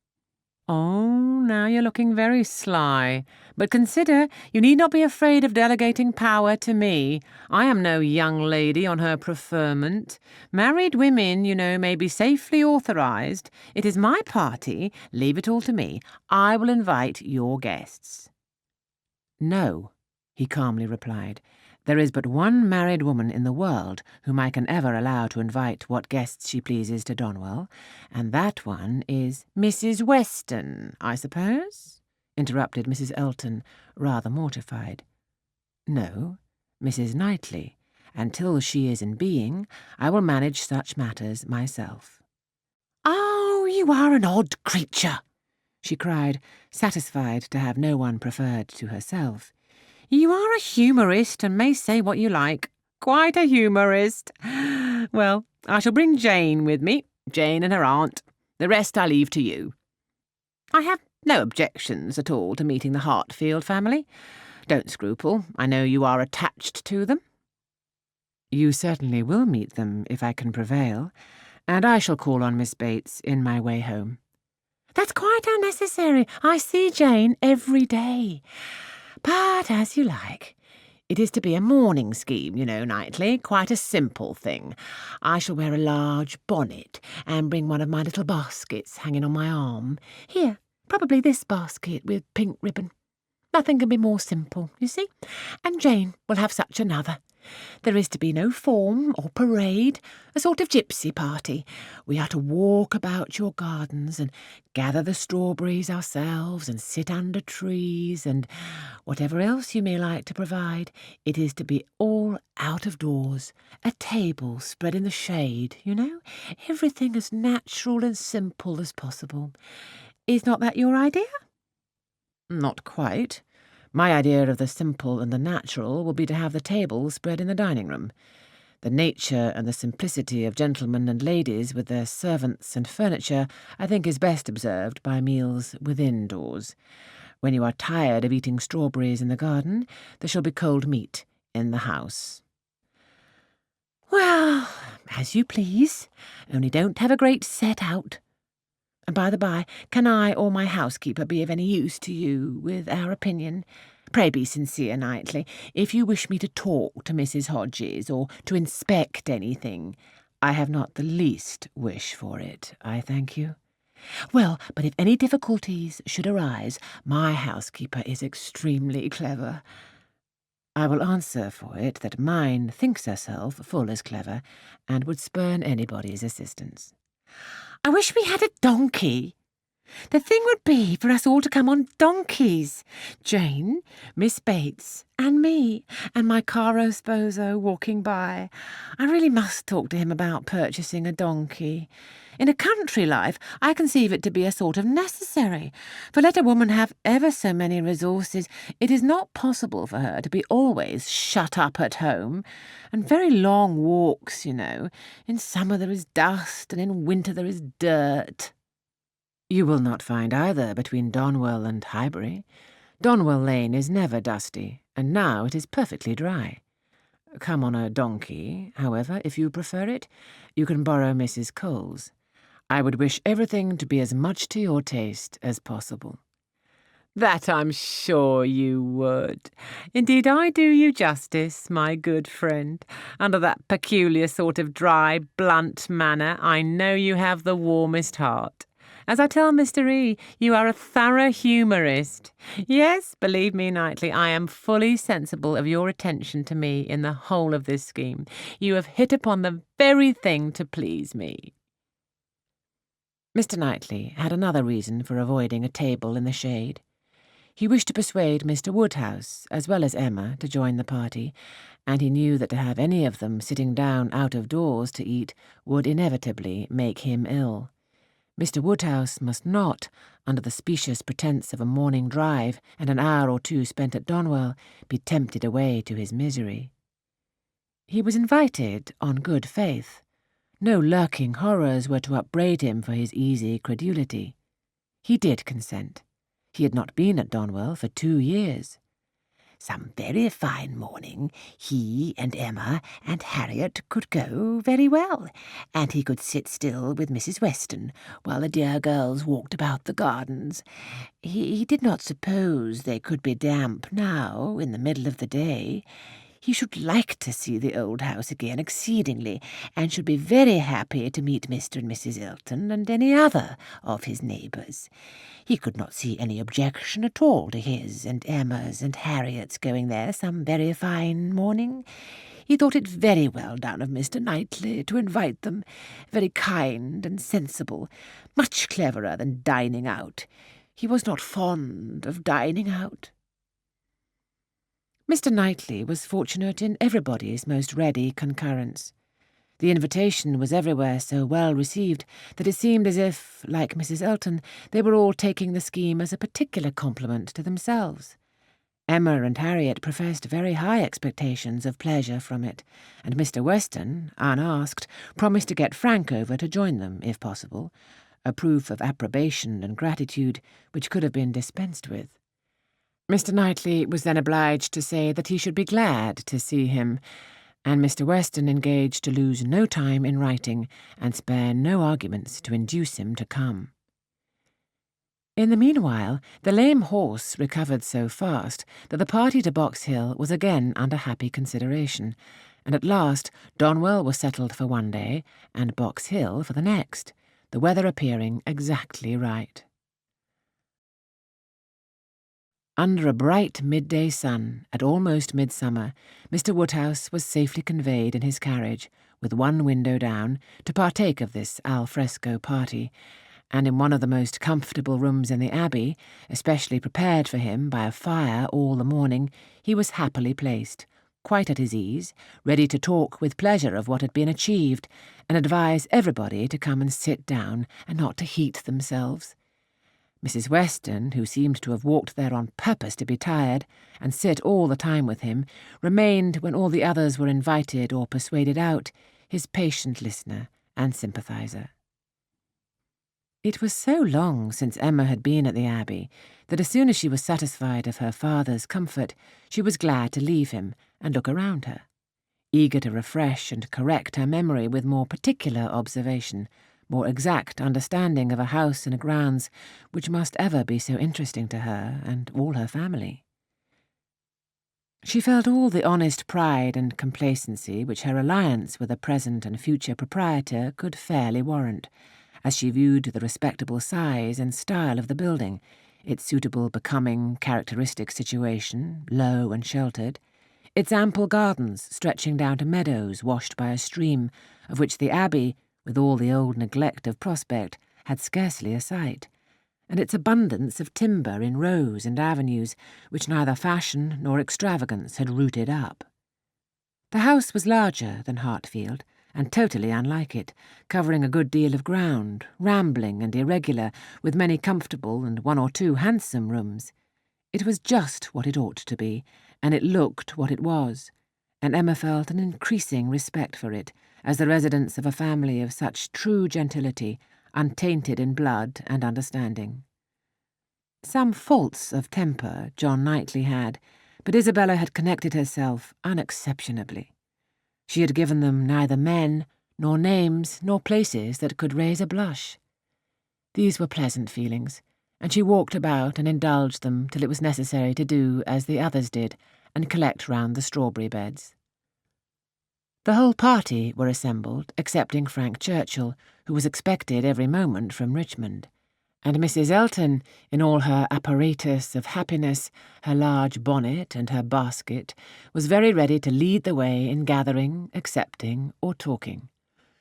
"Oh, now you're looking very sly. But consider, you need not be afraid of delegating power to me. I am no young lady on her preferment. Married women, you know, may be safely authorised. It is my party. Leave it all to me. I will invite your guests." "No," he calmly replied. "There is but one married woman in the world whom I can ever allow to invite what guests she pleases to Donwell, and that one is—" "Mrs. Weston, I suppose?" interrupted Mrs. Elton, rather mortified. "No, Mrs. Knightley, and till she is in being, I will manage such matters myself." "Oh, you are an odd creature!" she cried, satisfied to have no one preferred to herself. "You are a humourist, and may say what you like. Quite a humourist. Well, I shall bring Jane with me, Jane and her aunt. The rest I leave to you." I have no objections at all to meeting the Hartfield family. Don't scruple. I know you are attached to them. You certainly will meet them if I can prevail, and I shall call on Miss Bates in my way home. That's quite unnecessary. I see Jane every day. But as you like. It is to be a morning scheme, you know, Knightley, quite a simple thing. I shall wear a large bonnet and bring one of my little baskets hanging on my arm. Here, probably this basket with pink ribbon. Nothing can be more simple, you see, and Jane will have such another. There is to be no form or parade, a sort of gypsy party. We are to walk about your gardens and gather the strawberries ourselves and sit under trees and whatever else you may like to provide. It is to be all out of doors, a table spread in the shade, you know, everything as natural and simple as possible. Is not that your idea? Not quite. My idea of the simple and the natural will be to have the table spread in the dining-room. The nature and the simplicity of gentlemen and ladies with their servants and furniture, I think, is best observed by meals within doors. When you are tired of eating strawberries in the garden, there shall be cold meat in the house. Well, as you please, only don't have a great set out. And by the by, can I or my housekeeper be of any use to you with our opinion? Pray be sincere, Knightley. If you wish me to talk to Mrs. Hodges or to inspect anything, I have not the least wish for it, I thank you. Well, but if any difficulties should arise, my housekeeper is extremely clever. I will answer for it that mine thinks herself full as clever, and would spurn anybody's assistance. I wish we had a donkey. The thing would be for us all to come on donkeys. Jane, Miss Bates, and me, and my caro sposo walking by. I really must talk to him about purchasing a donkey. In a country life, I conceive it to be a sort of necessary, for let a woman have ever so many resources, it is not possible for her to be always shut up at home, and very long walks, you know. In summer there is dust, and in winter there is dirt. You will not find either between Donwell and Highbury. Donwell Lane is never dusty, and now it is perfectly dry. Come on a donkey, however, if you prefer it. You can borrow Mrs. Cole's. I would wish everything to be as much to your taste as possible. That I'm sure you would. Indeed, I do you justice, my good friend. Under that peculiar sort of dry, blunt manner, I know you have the warmest heart. As I tell Mr. E., you are a thorough humourist. Yes, believe me, Knightley, I am fully sensible of your attention to me in the whole of this scheme. You have hit upon the very thing to please me. Mr. Knightley had another reason for avoiding a table in the shade. He wished to persuade Mr. Woodhouse, as well as Emma, to join the party, and he knew that to have any of them sitting down out of doors to eat would inevitably make him ill. Mr. Woodhouse must not, under the specious pretence of a morning drive and an hour or two spent at Donwell, be tempted away to his misery. He was invited on good faith. No lurking horrors were to upbraid him for his easy credulity. He did consent. He had not been at Donwell for 2 years. Some very fine morning, he and Emma and Harriet could go very well, and he could sit still with Mrs. Weston while the dear girls walked about the gardens. He did not suppose they could be damp now, in the middle of the day. He should like to see the old house again exceedingly, and should be very happy to meet Mr. and Mrs. Elton and any other of his neighbours. He could not see any objection at all to his and Emma's and Harriet's going there some very fine morning. He thought it very well done of Mr. Knightley to invite them, very kind and sensible, much cleverer than dining out. He was not fond of dining out. Mr. Knightley was fortunate in everybody's most ready concurrence. The invitation was everywhere so well received that it seemed as if, like Mrs. Elton, they were all taking the scheme as a particular compliment to themselves. Emma and Harriet professed very high expectations of pleasure from it, and Mr. Weston, unasked, promised to get Frank over to join them, if possible, a proof of approbation and gratitude which could have been dispensed with. Mr. Knightley was then obliged to say that he should be glad to see him, and Mr. Weston engaged to lose no time in writing and spare no arguments to induce him to come. In the meanwhile, the lame horse recovered so fast that the party to Box Hill was again under happy consideration, and at last Donwell was settled for one day and Box Hill for the next, the weather appearing exactly right. Under a bright midday sun, at almost midsummer, Mr. Woodhouse was safely conveyed in his carriage, with one window down, to partake of this al fresco party, and in one of the most comfortable rooms in the Abbey, especially prepared for him by a fire all the morning, he was happily placed, quite at his ease, ready to talk with pleasure of what had been achieved, and advise everybody to come and sit down and not to heat themselves. Mrs. Weston, who seemed to have walked there on purpose to be tired, and sit all the time with him, remained when all the others were invited or persuaded out, his patient listener and sympathizer. It was so long since Emma had been at the Abbey that as soon as she was satisfied of her father's comfort, she was glad to leave him and look around her, eager to refresh and correct her memory with more particular observation, more exact understanding of a house and grounds which must ever be so interesting to her and all her family. She felt all the honest pride and complacency which her alliance with a present and future proprietor could fairly warrant, as she viewed the respectable size and style of the building, its suitable, becoming, characteristic situation, low and sheltered, its ample gardens stretching down to meadows washed by a stream, of which the Abbey, with all the old neglect of prospect, had scarcely a sight, and its abundance of timber in rows and avenues which neither fashion nor extravagance had rooted up. The house was larger than Hartfield, and totally unlike it, covering a good deal of ground, rambling and irregular, with many comfortable and one or two handsome rooms. It was just what it ought to be, and it looked what it was, and Emma felt an increasing respect for it, as the residence of a family of such true gentility, untainted in blood and understanding. Some faults of temper John Knightley had, but Isabella had connected herself unexceptionably. She had given them neither men, nor names, nor places that could raise a blush. These were pleasant feelings, and she walked about and indulged them till it was necessary to do as the others did, and collect round the strawberry beds. The whole party were assembled, excepting Frank Churchill, who was expected every moment from Richmond, and Mrs. Elton, in all her apparatus of happiness, her large bonnet and her basket, was very ready to lead the way in gathering, accepting, or talking.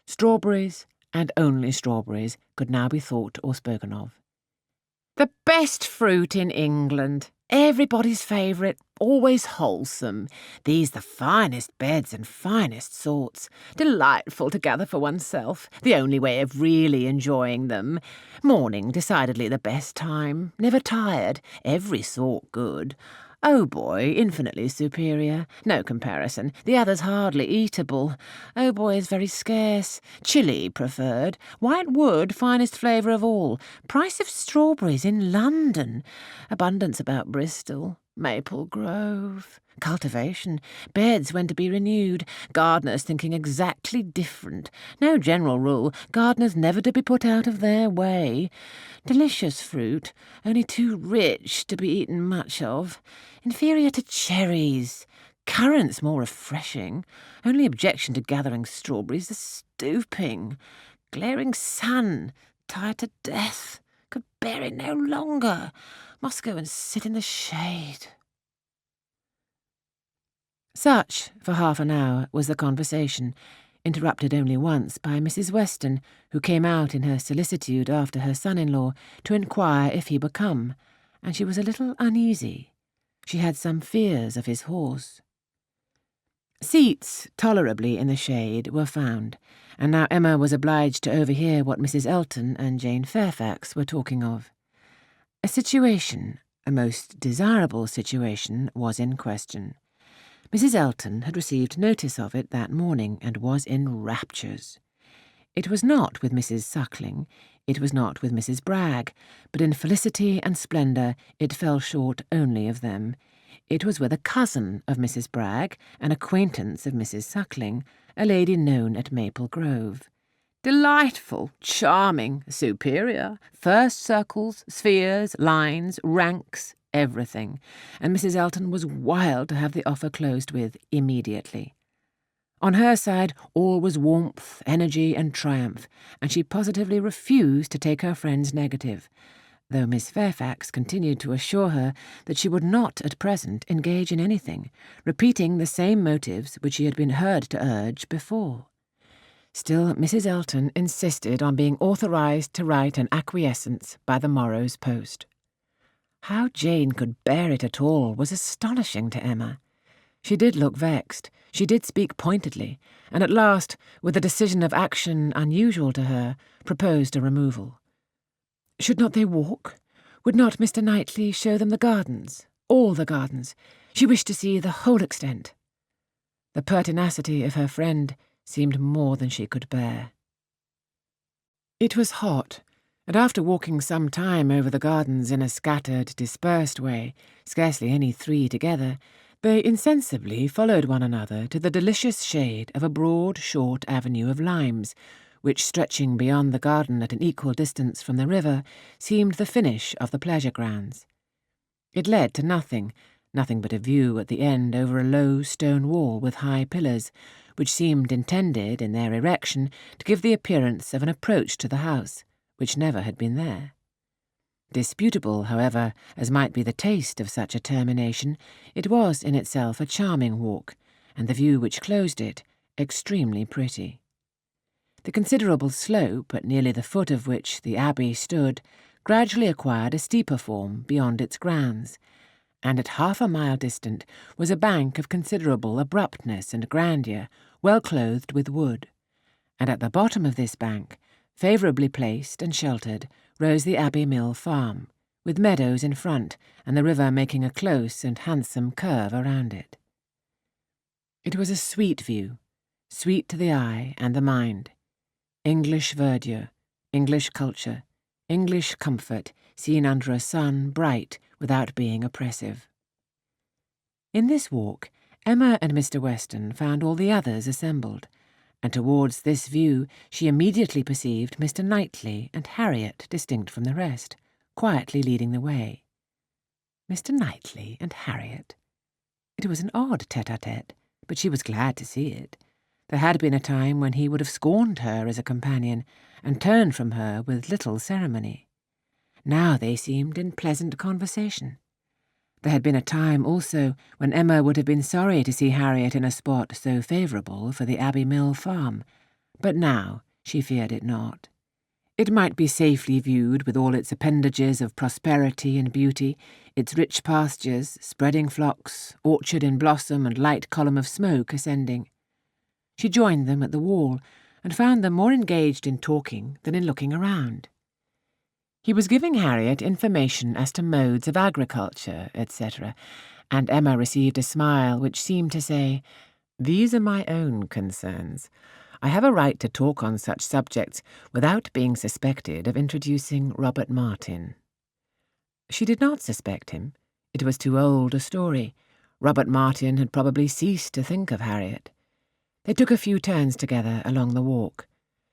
Strawberries, and only strawberries, could now be thought or spoken of. "The best fruit in England, everybody's favourite, always wholesome. These the finest beds and finest sorts. Delightful to gather for oneself, the only way of really enjoying them. Morning decidedly the best time, never tired, every sort good. Oh boy, infinitely superior, no comparison, the others hardly eatable. Oh boy is very scarce, chili preferred, white wood finest flavour of all, price of strawberries in London, abundance about Bristol, Maple Grove, cultivation, beds when to be renewed, gardeners thinking exactly different, no general rule, gardeners never to be put out of their way, delicious fruit, only too rich to be eaten much of, inferior to cherries, currants more refreshing, only objection to gathering strawberries the stooping, glaring sun, tired to death, could bear it no longer, must go and sit in the shade." Such, for half an hour, was the conversation, interrupted only once by Mrs. Weston, who came out in her solicitude after her son-in-law to inquire if he were come, and she was a little uneasy. She had some fears of his horse. Seats, tolerably in the shade, were found, and now Emma was obliged to overhear what Mrs. Elton and Jane Fairfax were talking of. A situation, a most desirable situation, was in question. Mrs. Elton had received notice of it that morning and was in raptures. It was not with Mrs. Suckling, it was not with Mrs. Bragg, but in felicity and splendour it fell short only of them. It was with a cousin of Mrs. Bragg, an acquaintance of Mrs. Suckling, a lady known at Maple Grove. Delightful, charming, superior, first circles, spheres, lines, ranks, everything, and Mrs. Elton was wild to have the offer closed with immediately. On her side, all was warmth, energy, and triumph, and she positively refused to take her friend's negative, though Miss Fairfax continued to assure her that she would not at present engage in anything, repeating the same motives which she had been heard to urge before. Still, Mrs. Elton insisted on being authorised to write an acquiescence by the morrow's post. How Jane could bear it at all was astonishing to Emma. She did look vexed, she did speak pointedly, and at last, with a decision of action unusual to her, proposed a removal. Should not they walk? Would not Mr. Knightley show them the gardens, all the gardens? She wished to see the whole extent. The pertinacity of her friend seemed more than she could bear. It was hot, and after walking some time over the gardens in a scattered, dispersed way, scarcely any three together, they insensibly followed one another to the delicious shade of a broad, short avenue of limes, which, stretching beyond the garden at an equal distance from the river, seemed the finish of the pleasure grounds. It led to nothing but a view at the end over a low stone wall with high pillars, which seemed intended, in their erection, to give the appearance of an approach to the house, which never had been there. Disputable, however, as might be the taste of such a termination, it was in itself a charming walk, and the view which closed it extremely pretty. The considerable slope, at nearly the foot of which the abbey stood, gradually acquired a steeper form beyond its grounds, and at half a mile distant was a bank of considerable abruptness and grandeur, well clothed with wood, and at the bottom of this bank, favourably placed and sheltered, rose the Abbey Mill farm, with meadows in front and the river making a close and handsome curve around it. It was a sweet view, sweet to the eye and the mind. English verdure, English culture, English comfort, seen under a sun bright without being oppressive. In this walk, Emma and Mr. Weston found all the others assembled, and towards this view she immediately perceived Mr. Knightley and Harriet distinct from the rest, quietly leading the way. Mr. Knightley and Harriet. It was an odd tête-à-tête, but she was glad to see it. There had been a time when he would have scorned her as a companion, and turned from her with little ceremony. Now they seemed in pleasant conversation. There had been a time, also, when Emma would have been sorry to see Harriet in a spot so favourable for the Abbey Mill farm, but now she feared it not. It might be safely viewed with all its appendages of prosperity and beauty, its rich pastures, spreading flocks, orchard in blossom and light column of smoke ascending. She joined them at the wall, and found them more engaged in talking than in looking around. He was giving Harriet information as to modes of agriculture, etc., and Emma received a smile which seemed to say, "These are my own concerns. I have a right to talk on such subjects without being suspected of introducing Robert Martin." She did not suspect him. It was too old a story. Robert Martin had probably ceased to think of Harriet. They took a few turns together along the walk.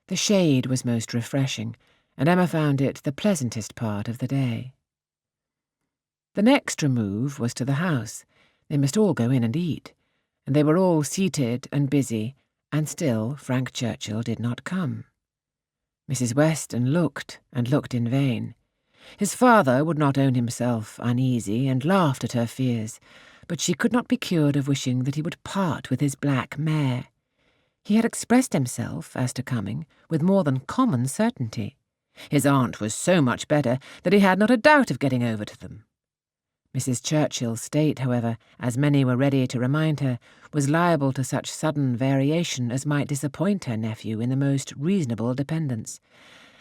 The shade was most refreshing, and Emma found it the pleasantest part of the day. The next remove was to the house. They must all go in and eat, and they were all seated and busy, and still Frank Churchill did not come. Mrs. Weston looked and looked in vain. His father would not own himself uneasy, and laughed at her fears, but she could not be cured of wishing that he would part with his black mare. He had expressed himself as to coming with more than common certainty. His aunt was so much better that he had not a doubt of getting over to them. Mrs. Churchill's state, however, as many were ready to remind her, was liable to such sudden variation as might disappoint her nephew in the most reasonable dependence,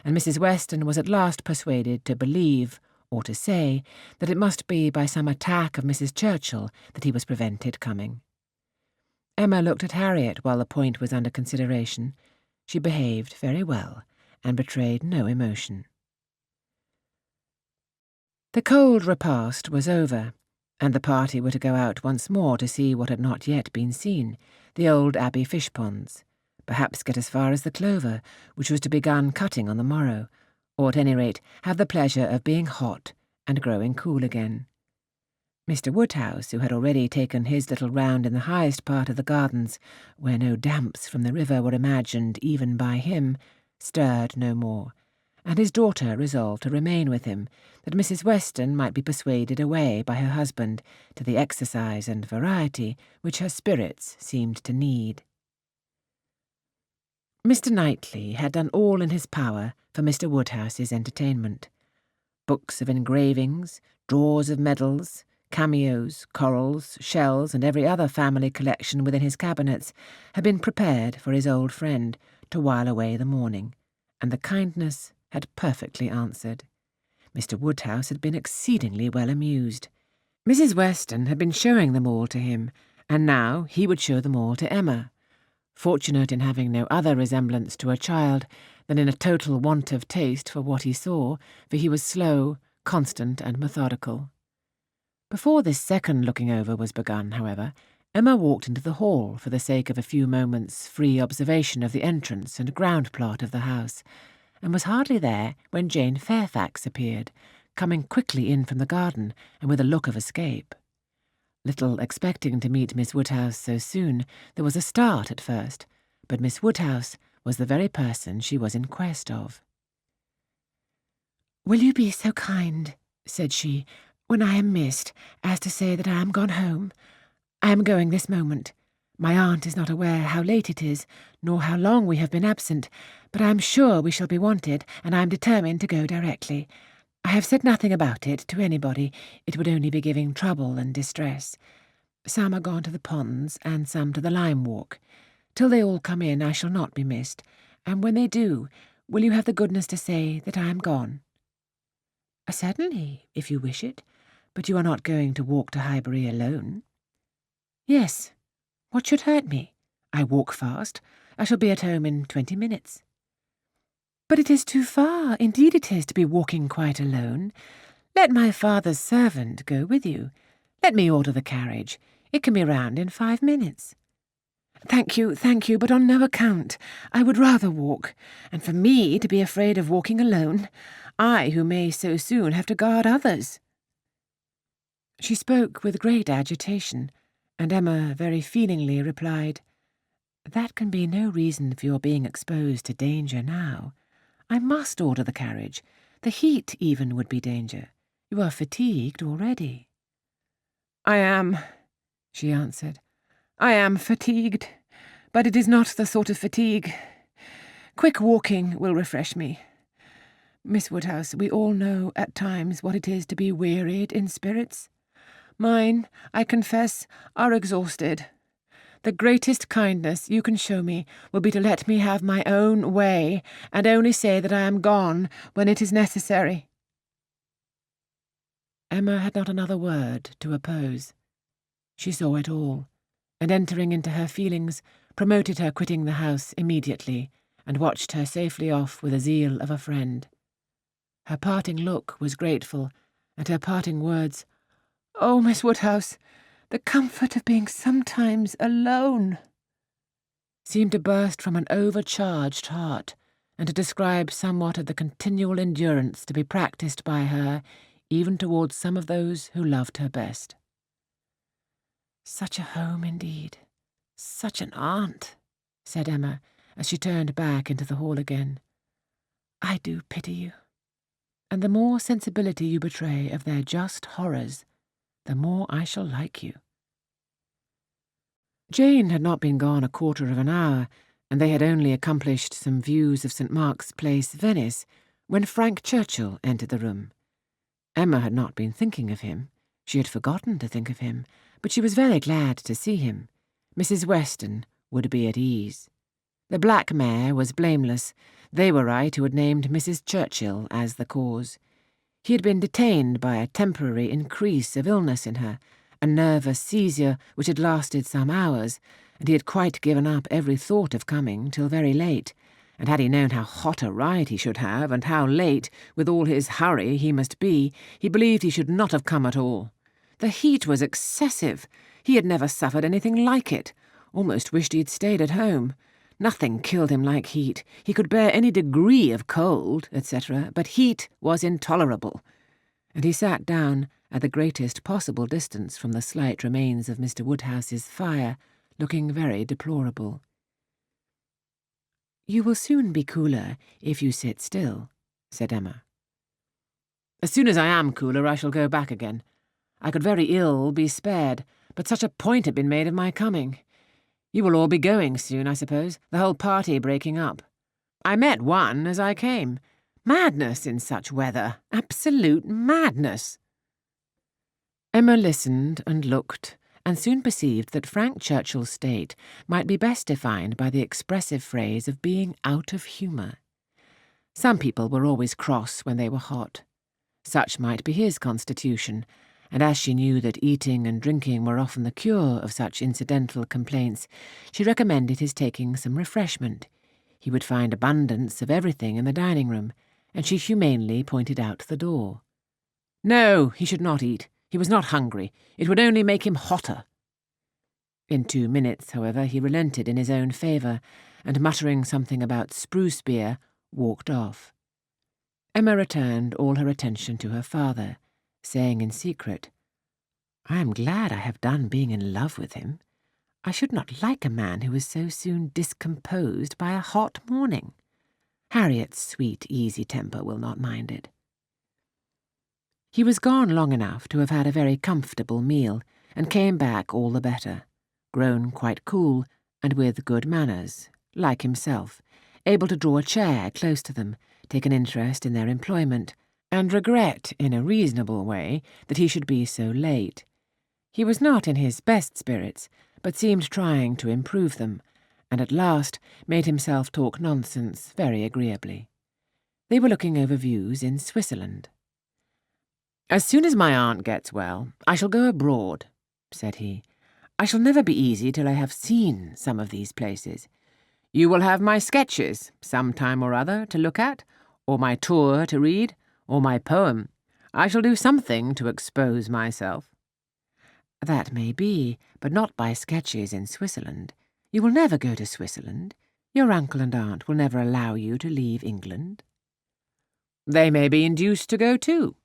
and Mrs. Weston was at last persuaded to believe, or to say, that it must be by some attack of Mrs. Churchill that he was prevented coming. Emma looked at Harriet while the point was under consideration. She behaved very well and betrayed no emotion. The cold repast was over, and the party were to go out once more to see what had not yet been seen, the old Abbey fish ponds, perhaps get as far as the clover, which was to be begun cutting on the morrow, or at any rate have the pleasure of being hot and growing cool again. Mr. Woodhouse, who had already taken his little round in the highest part of the gardens, where no damps from the river were imagined even by him, stirred no more, and his daughter resolved to remain with him, that Mrs. Weston might be persuaded away by her husband to the exercise and variety which her spirits seemed to need. Mr. Knightley had done all in his power for Mr. Woodhouse's entertainment. Books of engravings, drawers of medals, cameos, corals, shells, and every other family collection within his cabinets had been prepared for his old friend to while away the morning, and the kindness had perfectly answered. Mr. Woodhouse had been exceedingly well amused. Mrs. Weston had been showing them all to him, and now he would show them all to Emma, fortunate in having no other resemblance to a child than in a total want of taste for what he saw, for he was slow, constant, and methodical. Before this second looking over was begun, however, Emma walked into the hall for the sake of a few moments' free observation of the entrance and ground plot of the house, and was hardly there when Jane Fairfax appeared, coming quickly in from the garden and with a look of escape. Little expecting to meet Miss Woodhouse so soon, there was a start at first, but Miss Woodhouse was the very person she was in quest of. "Will you be so kind," said she, "when I am missed, as to say that I am gone home? I am going this moment. My aunt is not aware how late it is, nor how long we have been absent, but I am sure we shall be wanted, and I am determined to go directly. I have said nothing about it to anybody. It would only be giving trouble and distress. Some are gone to the ponds, and some to the lime walk. Till they all come in, I shall not be missed, and when they do, will you have the goodness to say that I am gone?" "Certainly, if you wish it. But you are not going to walk to Highbury alone?" "Yes. What should hurt me? I walk fast. I shall be at home in 20 minutes. "But it is too far, indeed it is, to be walking quite alone. Let my father's servant go with you. Let me order the carriage. It can be round in 5 minutes." Thank you, but on no account. I would rather walk, and for me to be afraid of walking alone, I who may so soon have to guard others." She spoke with great agitation, and Emma very feelingly replied, "That can be no reason for your being exposed to danger now. I must order the carriage. The heat even would be danger. You are fatigued already." "I am," she answered. "I am fatigued, but it is not the sort of fatigue. Quick walking will refresh me. Miss Woodhouse, we all know at times what it is to be wearied in spirits. Mine, I confess, are exhausted. The greatest kindness you can show me will be to let me have my own way, and only say that I am gone when it is necessary." Emma had not another word to oppose. She saw it all, and entering into her feelings, promoted her quitting the house immediately, and watched her safely off with the zeal of a friend. Her parting look was grateful, and her parting words, "Oh, Miss Woodhouse, the comfort of being sometimes alone," seemed to burst from an overcharged heart, and to describe somewhat of the continual endurance to be practised by her, even towards some of those who loved her best. "Such a home indeed, such an aunt," said Emma, as she turned back into the hall again. "I do pity you." "And the more sensibility you betray of their just horrors, the more I shall like you." Jane had not been gone a quarter of an hour, and they had only accomplished some views of St. Mark's Place, Venice, when Frank Churchill entered the room. Emma had not been thinking of him. She had forgotten to think of him, but she was very glad to see him. Mrs. Weston would be at ease. The black mare was blameless. They were right who had named Mrs. Churchill as the cause. He had been detained by a temporary increase of illness in her, a nervous seizure which had lasted some hours, and he had quite given up every thought of coming till very late, and had he known how hot a ride he should have, and how late, with all his hurry, he must be, he believed he should not have come at all. The heat was excessive. He had never suffered anything like it. Almost wished he had stayed at home. Nothing killed him like heat. He could bear any degree of cold, etc., but heat was intolerable. And he sat down at the greatest possible distance from the slight remains of Mr. Woodhouse's fire, looking very deplorable. "You will soon be cooler if you sit still," said Emma. "As soon as I am cooler, I shall go back again. I could very ill be spared, but such a point had been made of my coming. You will all be going soon, I suppose, the whole party breaking up. I met one as I came. Madness in such weather, absolute madness." Emma listened and looked, and soon perceived that Frank Churchill's state might be best defined by the expressive phrase of being out of humour. Some people were always cross when they were hot. Such might be his constitution, and as she knew that eating and drinking were often the cure of such incidental complaints, she recommended his taking some refreshment. He would find abundance of everything in the dining-room, and she humanely pointed out the door. No, he should not eat. He was not hungry. It would only make him hotter. In 2 minutes, however, he relented in his own favour, and muttering something about spruce beer, walked off. Emma returned all her attention to her father, saying in secret, "I am glad I have done being in love with him. I should not like a man who is so soon discomposed by a hot morning. Harriet's sweet, easy temper will not mind it." He was gone long enough to have had a very comfortable meal, and came back all the better, grown quite cool, and with good manners, like himself, able to draw a chair close to them, take an interest in their employment, and regret, in a reasonable way, that he should be so late. He was not in his best spirits, but seemed trying to improve them, and at last made himself talk nonsense very agreeably. They were looking over views in Switzerland. "As soon as my aunt gets well, I shall go abroad," said he. "I shall never be easy till I have seen some of these places. You will have my sketches, some time or other, to look at, or my tour to read, or my poem. I shall do something to expose myself." "That may be, but not by sketches in Switzerland. You will never go to Switzerland. Your uncle and aunt will never allow you to leave England." "They may be induced to go too.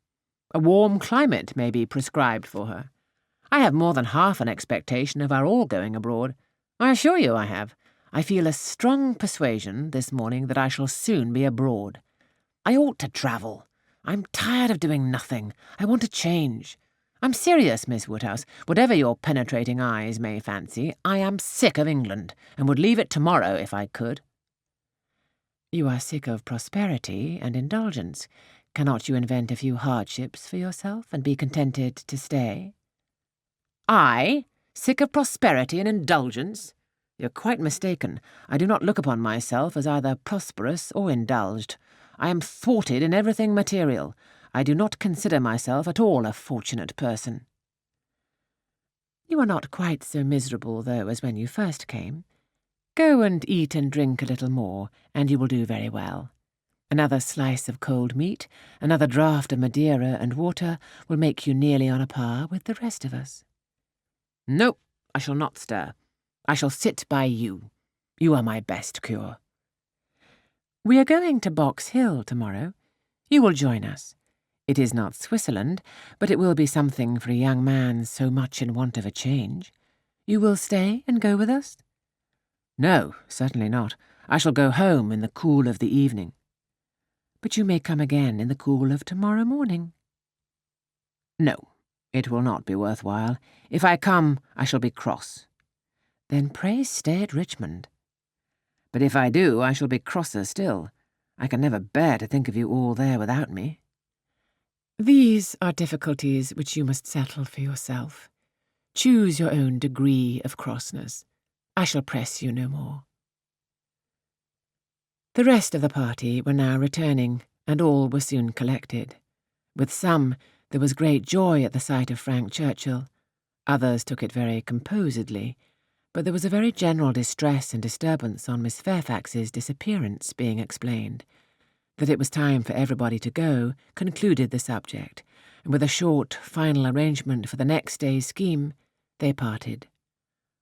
A warm climate may be prescribed for her. I have more than half an expectation of our all going abroad. I assure you I have. I feel a strong persuasion this morning that I shall soon be abroad. I ought to travel. I'm tired of doing nothing. I want a change. I'm serious, Miss Woodhouse. Whatever your penetrating eyes may fancy, I am sick of England, and would leave it tomorrow if I could." "You are sick of prosperity and indulgence. Cannot you invent a few hardships for yourself and be contented to stay?" "I? Sick of prosperity and indulgence? You're quite mistaken. I do not look upon myself as either prosperous or indulged. I am thwarted in everything material. I do not consider myself at all a fortunate person." "You are not quite so miserable, though, as when you first came. Go and eat and drink a little more, and you will do very well. Another slice of cold meat, another draught of Madeira and water will make you nearly on a par with the rest of us." "No, I shall not stir. I shall sit by you. You are my best cure." "We are going to Box Hill tomorrow. You will join us. It is not Switzerland, but it will be something for a young man so much in want of a change. You will stay and go with us?" "No, certainly not. I shall go home in the cool of the evening." "But you may come again in the cool of tomorrow morning." "No, it will not be worth while. If I come, I shall be cross." "Then pray stay at Richmond." "But if I do, I shall be crosser still. I can never bear to think of you all there without me." "These are difficulties which you must settle for yourself. Choose your own degree of crossness. I shall press you no more." The rest of the party were now returning, and all were soon collected. With some, there was great joy at the sight of Frank Churchill. Others took it very composedly, But there was a very general distress and disturbance on Miss Fairfax's disappearance being explained. That it was time for everybody to go concluded the subject, and with a short, final arrangement for the next day's scheme, they parted.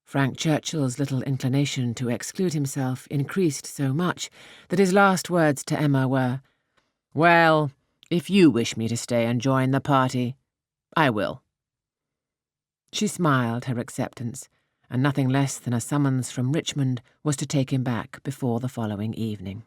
Frank Churchill's little inclination to exclude himself increased so much that his last words to Emma were, "Well, if you wish me to stay and join the party, I will." She smiled her acceptance, and nothing less than a summons from Richmond was to take him back before the following evening.